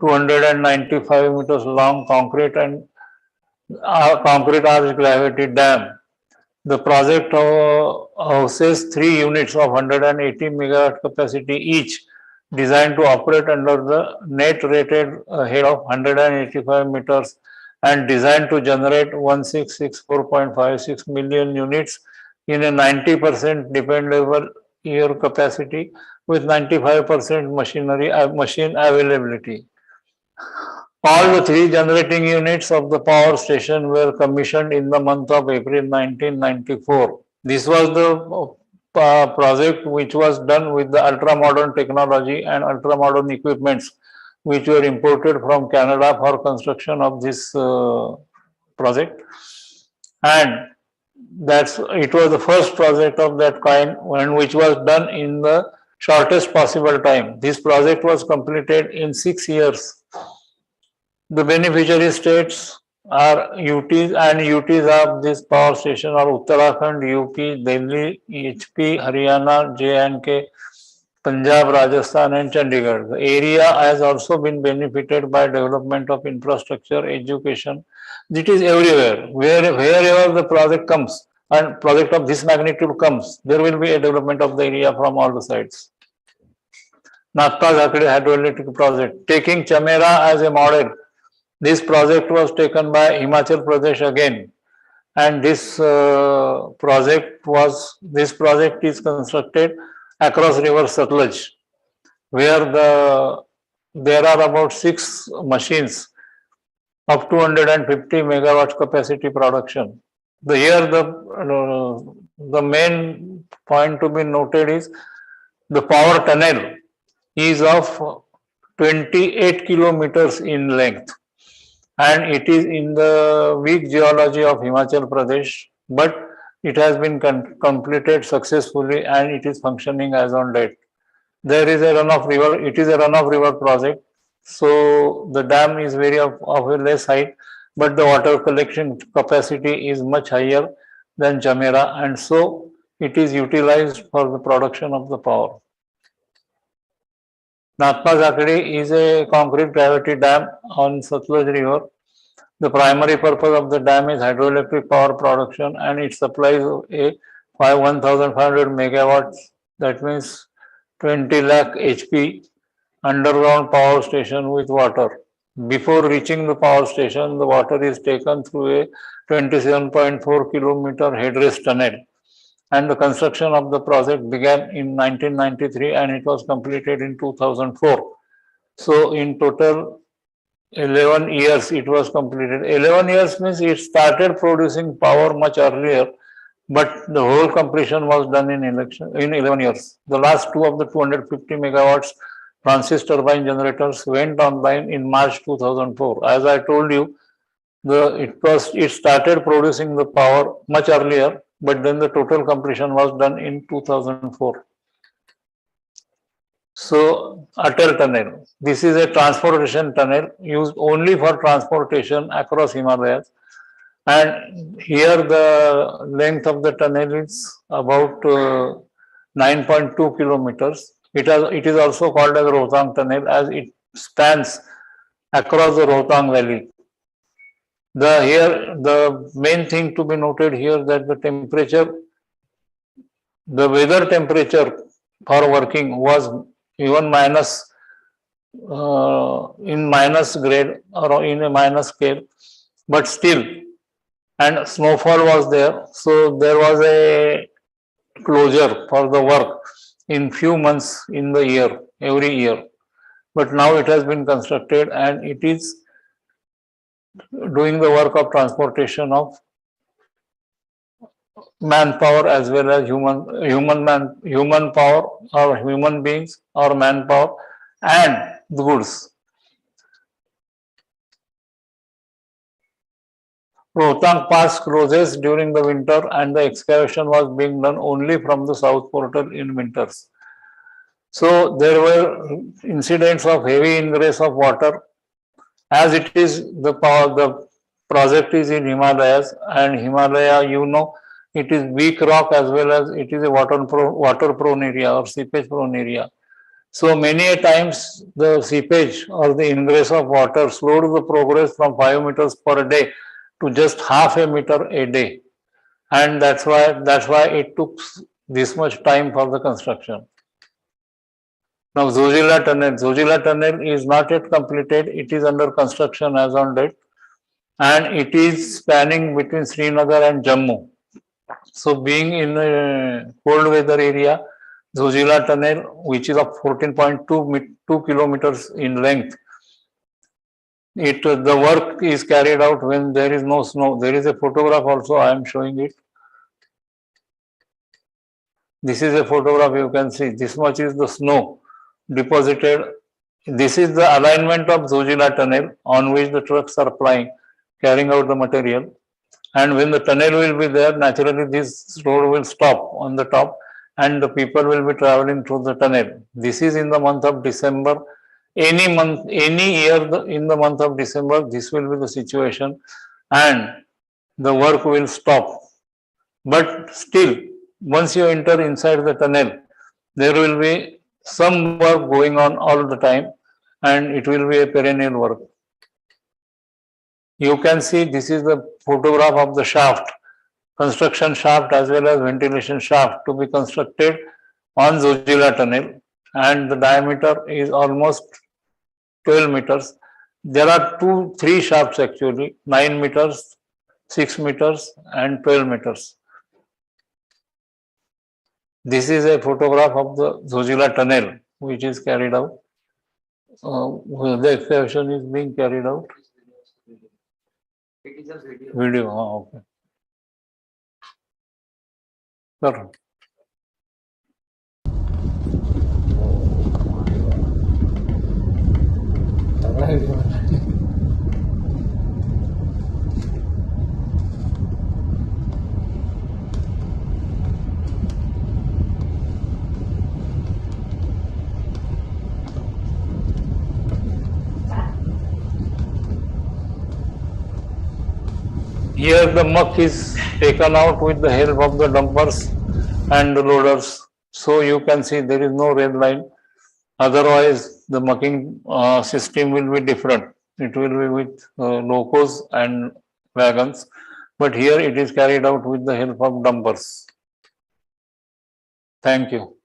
295 meters long concrete arch gravity dam. The project houses 3 units of 180 megawatt capacity each, designed to operate under the net rated head of 185 meters and designed to generate 1664.56 million units in a 90% dependable year capacity with 95% machine availability. All the 3 generating units of the power station were commissioned in the month of April 1994. This was the project which was done with the ultra-modern technology and ultra-modern equipments which were imported from Canada for construction of this project. And it was the first project of that kind and which was done in the shortest possible time. This project was completed in 6 years. The beneficiary states are UTs, and UTs of this power station are Uttarakhand, UP, Delhi, HP, Haryana, J&K, Punjab, Rajasthan and Chandigarh. The area has also been benefited by development of infrastructure, education. It is everywhere. Wherever the project comes and project of this magnitude comes, there will be a development of the area from all the sides. Dharmadhikari hydroelectric project, taking Chamera as a model. This project was taken by Himachal Pradesh again, and this project is constructed across river Satluj, where there are about 6 machines of 250 megawatt capacity production. The main point to be noted is the power tunnel is of 28 kilometers in length. And it is in the weak geology of Himachal Pradesh, but it has been completed successfully and it is functioning as on date. There is a runoff river, it is a runoff river project, so the dam is very of a less height, but the water collection capacity is much higher than Chamera, and so it is utilized for the production of the power. Dharmadhikari is a concrete gravity dam on Satluj River. The primary purpose of the dam is hydroelectric power production and it supplies a 1,500 megawatts, that means 20 lakh HP underground power station with water. Before reaching the power station, the water is taken through a 27.4 kilometer headrace tunnel. And the construction of the project began in 1993 and it was completed in 2004. So in total 11 years it was completed. 11 years means it started producing power much earlier, but the whole completion was done in 11 years. The last two of the 250 megawatts Francis turbine generators went online in March 2004. As I told you, it started producing the power much earlier, but then the total completion was done in 2004. So, Atal Tunnel. This is a transportation tunnel used only for transportation across Himalayas. And here the length of the tunnel is about 9.2 kilometers. It is also called as Rohtang Tunnel as it spans across the Rohtang Valley. The main thing to be noted here that the weather temperature for working was even in minus grade or in a minus scale, but still, and snowfall was there, so there was a closure for the work in few months in the year, every year. But now it has been constructed and it is doing the work of transportation of manpower as well as human power or human beings or manpower and the goods. Rohtang Pass closes during the winter and the excavation was being done only from the south portal in winters. So there were incidents of heavy ingress of water as it is the project is in Himalayas, and Himalaya, you know, it is weak rock as well as it is a water prone area or seepage prone area. So many a times the seepage or the ingress of water slowed the progress from 5 meters per day to just half a meter a day, and that's why it took this much time for the construction. Now Zojila Tunnel is not yet completed. It is under construction as on date, and it is spanning between Srinagar and Jammu. So being in a cold weather area, Zojila Tunnel, which is of 14.2 kilometers in length, the work is carried out when there is no snow. There is a photograph also, I am showing it. This is a photograph, you can see this much is the snow deposited. This is the alignment of Zojila Tunnel on which the trucks are plying, carrying out the material. And when the tunnel will be there, naturally this road will stop on the top and the people will be traveling through the tunnel. This is in the month of December. Any month, any year in the month of December, this will be the situation and the work will stop. But still, once you enter inside the tunnel, there will be some work going on all the time and it will be a perennial work. You can see this is the photograph of the shaft, construction shaft as well as ventilation shaft to be constructed on Zojila Tunnel, and the diameter is almost 12 meters. There are three shafts actually, 9 meters, 6 meters and 12 meters. This is a photograph of the Zojila Tunnel which is carried out. The excavation is being carried out. It is a video. Video, okay. Sir. Here the muck is taken out with the help of the dumpers and the loaders. So you can see there is no red line. Otherwise, the mucking system will be different. It will be with locos and wagons. But here it is carried out with the help of dumpers. Thank you.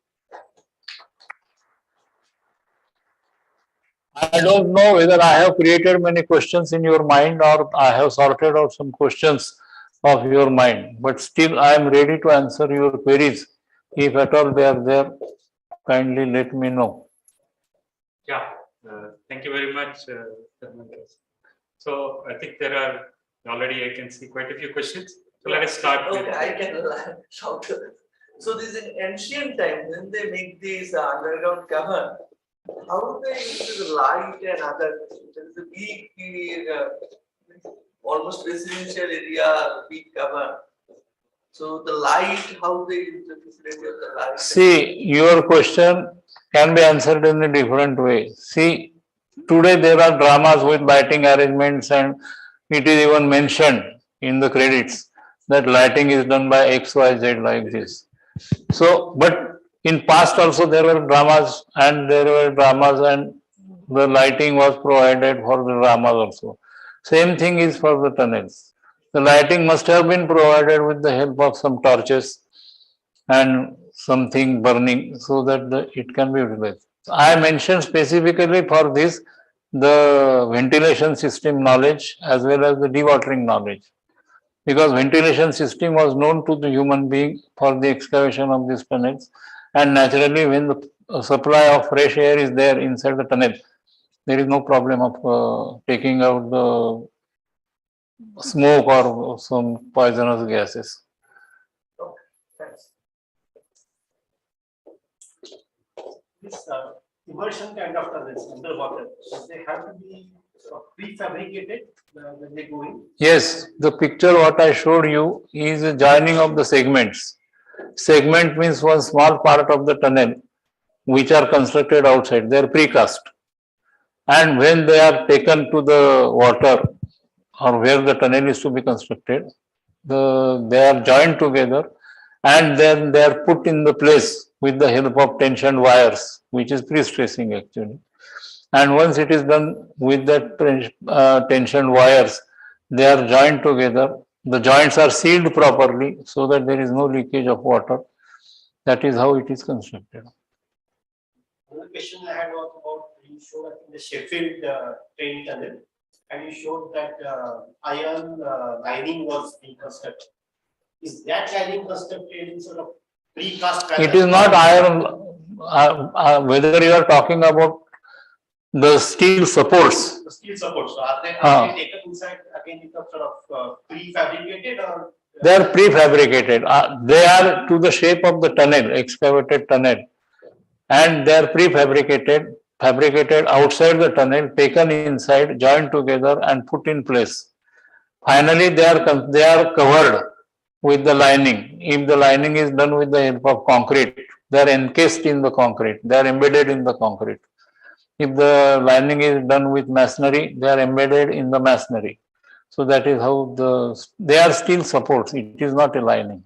I don't know whether I have created many questions in your mind or I have sorted out some questions of your mind, but still I am ready to answer your queries. If at all they are there, kindly let me know. Yeah, thank you very much. So I think there are already, I can see quite a few questions. So let us start with. Okay, I can shout. So this is in ancient time, when they make this underground cover, how they use the light and other, there is a big, almost residential area, big cover. So the light, how they use the facility of the light? See, your question can be answered in a different way. See, today there are dramas with lighting arrangements, and it is even mentioned in the credits that lighting is done by XYZ like this. So, but in past also there were dramas and the lighting was provided for the dramas also. Same thing is for the tunnels. The lighting must have been provided with the help of some torches and something burning so that it can be utilized. I mentioned specifically for this the ventilation system knowledge as well as the dewatering knowledge, because ventilation system was known to the human being for the excavation of these tunnels, and naturally when the supply of fresh air is there inside the tunnel, there is no problem of taking out the smoke or some poisonous gases. Okay, thanks. This immersion kind of tunnels underwater, so they have to be sort of prefabricated when they go in. Yes, the picture what I showed you is a joining of the segments. Segment means one small part of the tunnel which are constructed outside, they are precast. And when they are taken to the water or where the tunnel is to be constructed, they are joined together and then they are put in the place with the help of tension wires, which is pre-stressing actually. And once it is done with that tension wires, they are joined together. The joints are sealed properly so that there is no leakage of water. That is how it is constructed. Another question I had was about, you showed I think the Sheffield train tunnel, and you showed that iron lining was being constructed. Is that lining constructed in sort of precast pattern? It is not iron, whether you are talking about the steel supports. The steel supports. So are they taken inside again in terms of prefabricated or? They are prefabricated. They are to the shape of the tunnel, excavated tunnel, and they are prefabricated, fabricated outside the tunnel, taken inside, joined together, and put in place. Finally, they are covered with the lining. If the lining is done with the help of concrete, they are encased in the concrete. They are embedded in the concrete. If the lining is done with masonry, they are embedded in the masonry. So that is how they are steel supports. It is not a lining.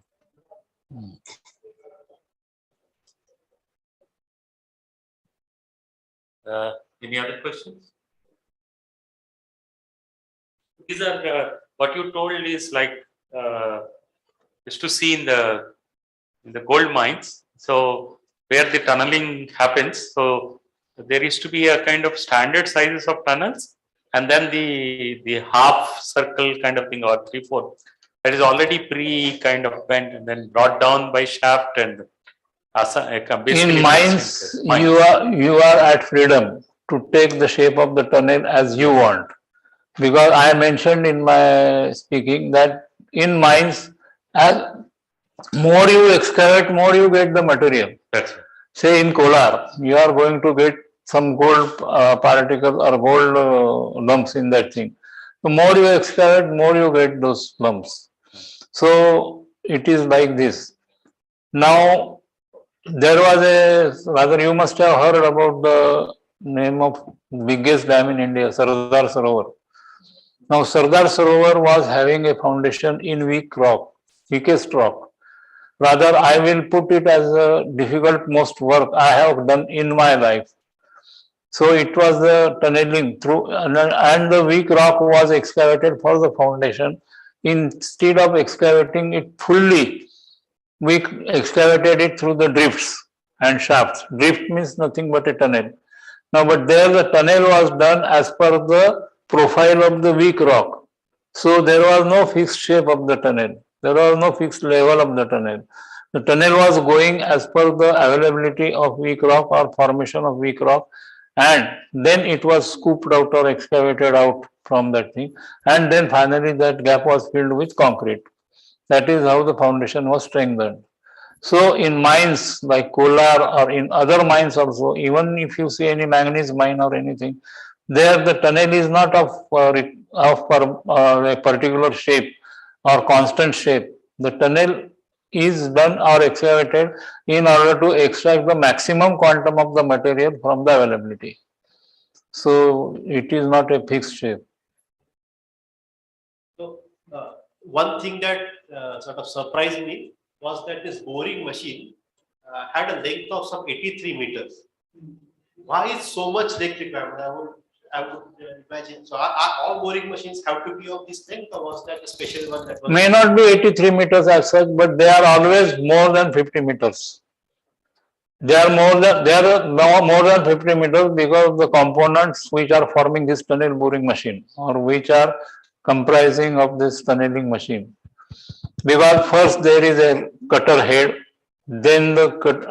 Any other questions? These are what you told is like just to see in the gold mines. So where the tunneling happens, so there used to be a kind of standard sizes of tunnels, and then the half circle kind of thing, or 3/4, that is already kind of bent and then brought down by shaft and in mines, you are at freedom to take the shape of the tunnel as you want, because I mentioned in my speaking that in mines, as more you excavate, more you get the material. That's right. Say in Kolar, you are going to get some gold particles or gold lumps in that thing. The more you excavate, more you get those lumps. So it is like this. Now, there was rather you must have heard about the name of biggest dam in India, Sardar Sarovar. Now, Sardar Sarovar was having a foundation in weakest rock. Rather, I will put it as a difficult most work I have done in my life. So it was the tunneling through, and the weak rock was excavated for the foundation. Instead of excavating it fully, we excavated it through the drifts and shafts. Drift means nothing but a tunnel. Now, but there the tunnel was done as per the profile of the weak rock. So there was no fixed shape of the tunnel. There was no fixed level of the tunnel. The tunnel was going as per the availability of weak rock or formation of weak rock, and then it was scooped out or excavated out from that thing, and then finally that gap was filled with concrete. That is how the foundation was strengthened. So in mines like Kolar or in other mines also, even if you see any manganese mine or anything, there the tunnel is not of a particular shape or constant shape. The tunnel is done or excavated in order to extract the maximum quantum of the material from the availability. So it is not a fixed shape. So, one thing that sort of surprised me was that this boring machine had a length of some 83 meters. Why is so much length requirement? I would imagine. So, are all boring machines have to be of this length, or was that a special one that was? May not be 83 meters as such, but they are always more than 50 meters. They are more than 50 meters because the components which are forming this tunnel boring machine or which are comprising of this tunneling machine. Because first there is a cutter head, then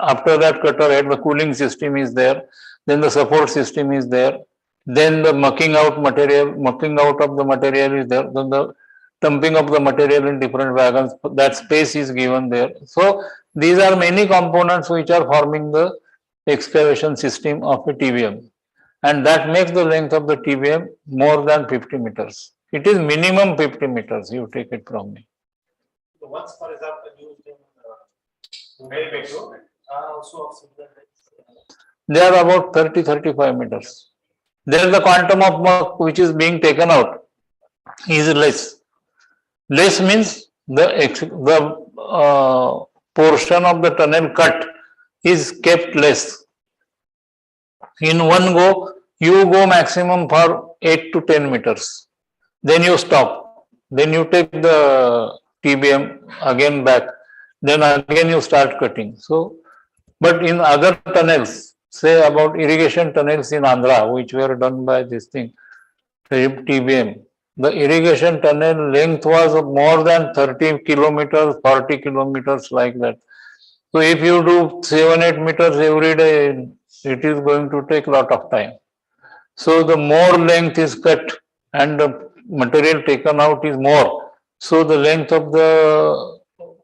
after that cutter head, the cooling system is there, then the support system is there, then the mucking out of the material is there, then the dumping of the material in different wagons, that space is given there. So these are many components which are forming the excavation system of a TBM, and that makes the length of the TBM more than 50 meters. It is minimum 50 meters, you take it from me. So once, for example, used in Mumbai Metro are also of similar length. They are about 30-35 meters. There the quantum of muck which is being taken out is less. Less means the portion of the tunnel cut is kept less. In one go, you go maximum for 8 to 10 meters. Then you stop. Then you take the TBM again back. Then again you start cutting. So, but in other tunnels, say about irrigation tunnels in Andhra, which were done by this thing, TBM, the irrigation tunnel length was more than 30 kilometers, 40 kilometers like that. So if you do 7-8 meters every day, it is going to take a lot of time. So the more length is cut and the material taken out is more. So the length of the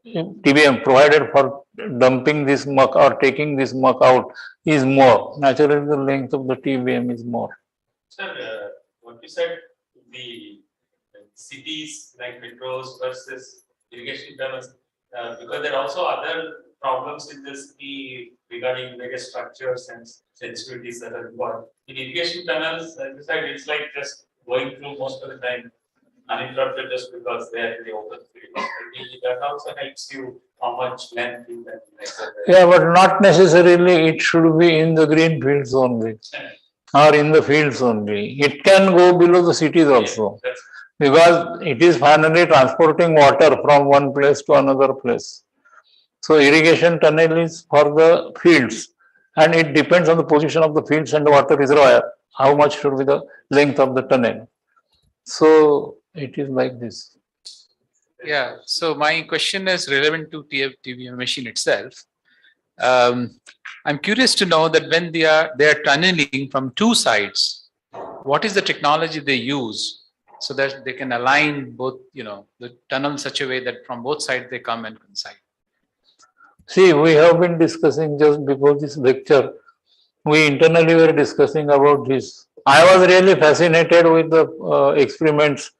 TBM provided for dumping this muck or taking this muck out is more. Naturally, the length of the TBM is more. Sir, what you said, the cities like metros versus irrigation tunnels, because there are also other problems in the city regarding various structures and sensitivities that are involved. In irrigation tunnels, as you said, it's like just going through most of the time uninterrupted just because they are in the open field. Maybe that also helps you how much length you can exert. Yeah, but not necessarily it should be in the green fields only or in the fields only. It can go below the cities also because it is finally transporting water from one place to another place. So irrigation tunnel is for the fields and it depends on the position of the fields and the water reservoir, how much should be the length of the tunnel. So it is like this. Yeah, so my question is relevant to TBM machine itself. I'm curious to know that when they are tunneling from two sides, what is the technology they use so that they can align both, the tunnel in such a way that from both sides they come and coincide? See, we have been discussing just before this lecture, we internally were discussing about this. I was really fascinated with the experiments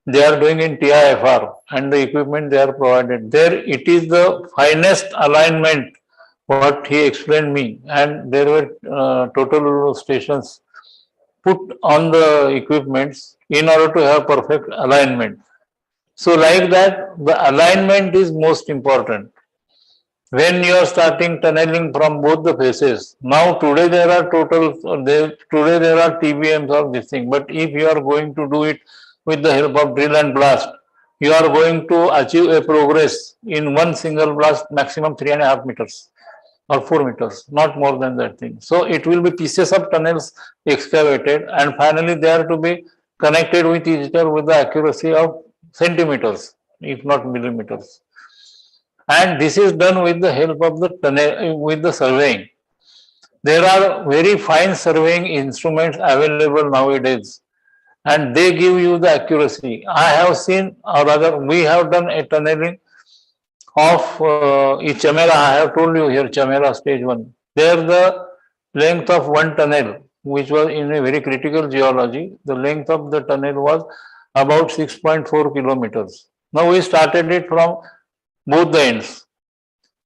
they are doing in TIFR and the equipment they are provided. There it is the finest alignment what he explained me, and there were total stations put on the equipments in order to have perfect alignment. So like that, the alignment is most important. When you are starting tunneling from both the faces, now today there are TBMs of this thing, but if you are going to do it with the help of drill and blast, you are going to achieve a progress in one single blast maximum 3.5 meters or 4 meters, not more than that thing. So it will be pieces of tunnels excavated and finally they are to be connected with each other with the accuracy of centimeters, if not millimeters. And this is done with the help of the tunnel, with the surveying. There are very fine surveying instruments available nowadays, and they give you the accuracy. I have seen, or rather, we have done a tunneling of Chamera, I have told you here, Chamera stage 1. There the length of one tunnel, which was in a very critical geology, the length of the tunnel was about 6.4 kilometers. Now we started it from both the ends.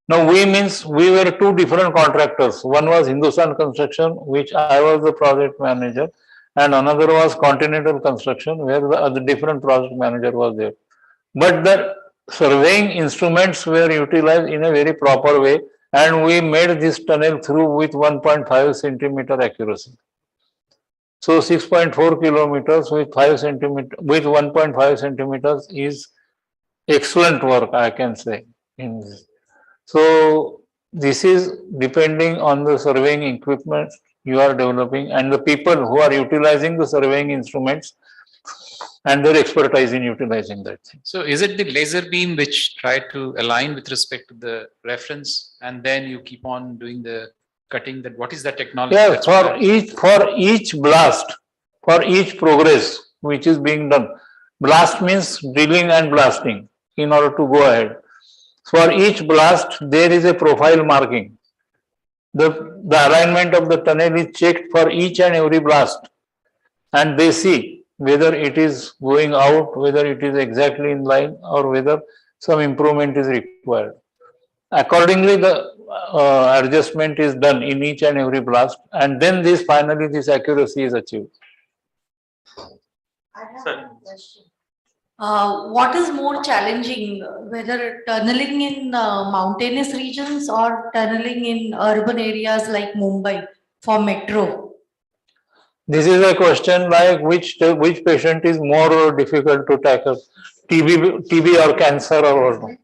Now we means we were two different contractors. One was Hindustan Construction, which I was the project manager, and another was Continental Construction, where the other different project manager was there. But the surveying instruments were utilized in a very proper way, and we made this tunnel through with 1.5 centimeter accuracy. So 6.4 kilometers with 5 centimeter with 1.5 centimeters is excellent work, I can say. In this. So this is depending on the surveying equipment you are developing and the people who are utilizing the surveying instruments and their expertise in utilizing that thing. So is it the laser beam which try to align with respect to the reference and then you keep on doing the cutting? That what is the technology? Yeah, for each blast, for each progress which is being done, blast means drilling and blasting in order to go ahead. For each blast, there is a profile marking. The alignment of the tunnel is checked for each and every blast, and they see whether it is going out, whether it is exactly in line, or whether some improvement is required. Accordingly, the adjustment is done in each and every blast, and then finally this accuracy is achieved. I have a question. What is more challenging, whether tunneling in mountainous regions or tunneling in urban areas like Mumbai for metro? This is a question like which patient is more difficult to tackle, TB or cancer or what?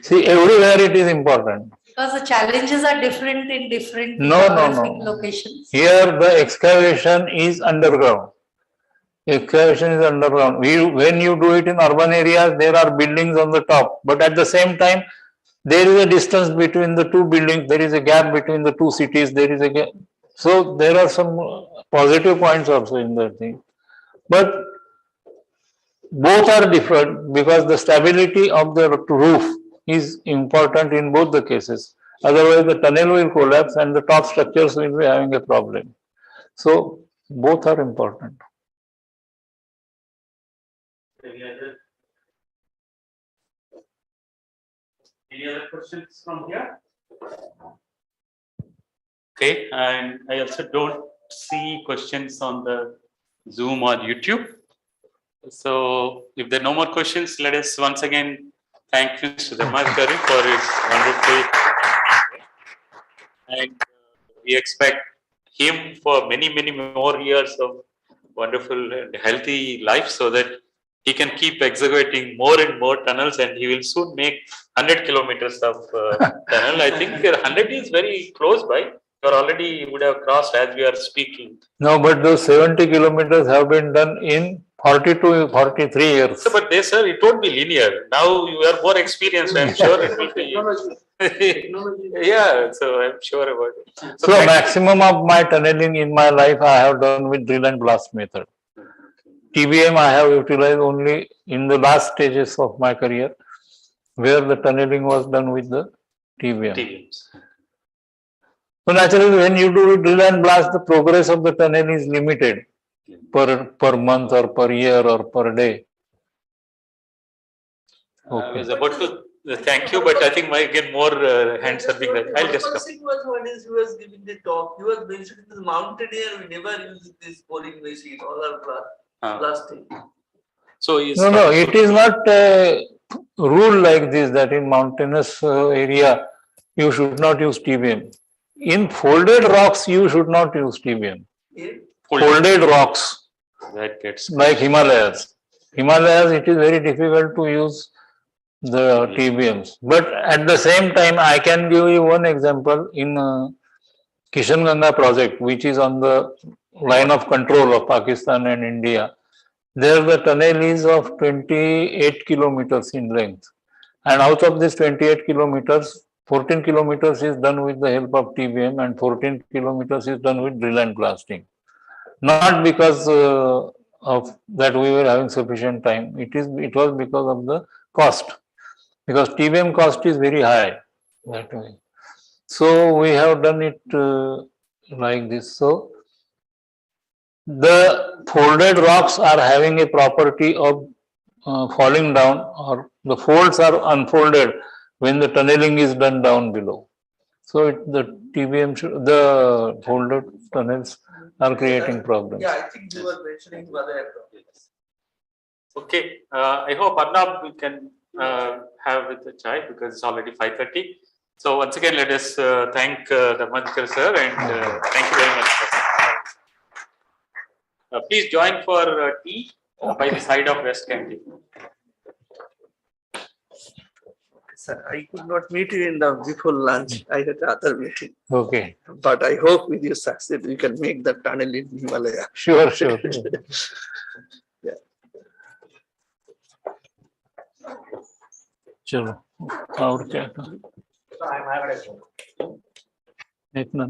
See, everywhere it is important. Because the challenges are different in different No. locations. Here the excavation is underground. Excavation is underground. When you do it in urban areas, there are buildings on the top, but at the same time, there is a distance between the two buildings. There is a gap between the two cities. There is a gap. So there are some positive points also in that thing, but both are different because the stability of the roof is important in both the cases. Otherwise, the tunnel will collapse and the top structures will be having a problem. So both are important. Any other questions from here? Okay, and I also don't see questions on the Zoom or YouTube. So if there are no more questions, let us once again thank Mr. Dharmadhikari for his wonderful, and we expect him for many more years of wonderful and healthy life so that he can keep excavating more and more tunnels, and he will soon make 100 kilometers of tunnel. I think 100 is very close by. You already would have crossed as we are speaking. No, but those 70 kilometers have been done in 40 to 43 years. So, but they, sir, it won't be linear. Now you are more experienced. I'm sure it will be. Yeah, so I'm sure about it. So maximum of my tunneling in my life I have done with drill and blast method. TBM I have utilized only in the last stages of my career, where the tunneling was done with the TBM. So naturally, when you do drill and blast, the progress of the tunnel is limited per month or per year or per day. Okay. I was about to thank you, but I think again more hands are being raised. I'll just come. He was giving the talk. He was mentioning this mountaineer. We never use this boring machine. All are blasting. So no, it is not a rule like this that in mountainous area you should not use TBM. In folded rocks, you should not use TBM. Folded rocks, that gets like Himalayas. Himalayas, it is very difficult to use the TBMs. But at the same time, I can give you one example in Kishanganga project, which is on the line of control of Pakistan and India. There the tunnel is of 28 kilometers in length. And out of this 28 kilometers, 14 kilometers is done with the help of TBM and 14 kilometers is done with drill and blasting. Not because of that we were having sufficient time. It was because of the cost. because TBM cost is very high that way. So we have done it like this. So the folded rocks are having a property of falling down, or the folds are unfolded when the tunneling is done down below. So the TBM, the folded tunnels are creating problems. Yeah, I think you were mentioning other problems. Okay, I hope Arnab we can have with the chai because it's already 5:30. So once again, let us thank Dharmadhikari sir and thank you very much. Please join for tea by the side of West Canteen. Sir, I could not meet you in the before lunch. I had other meeting. Okay, But I hope with your success, we can make the tunnel in Himalaya. sure. चलो और क्या था? एक ना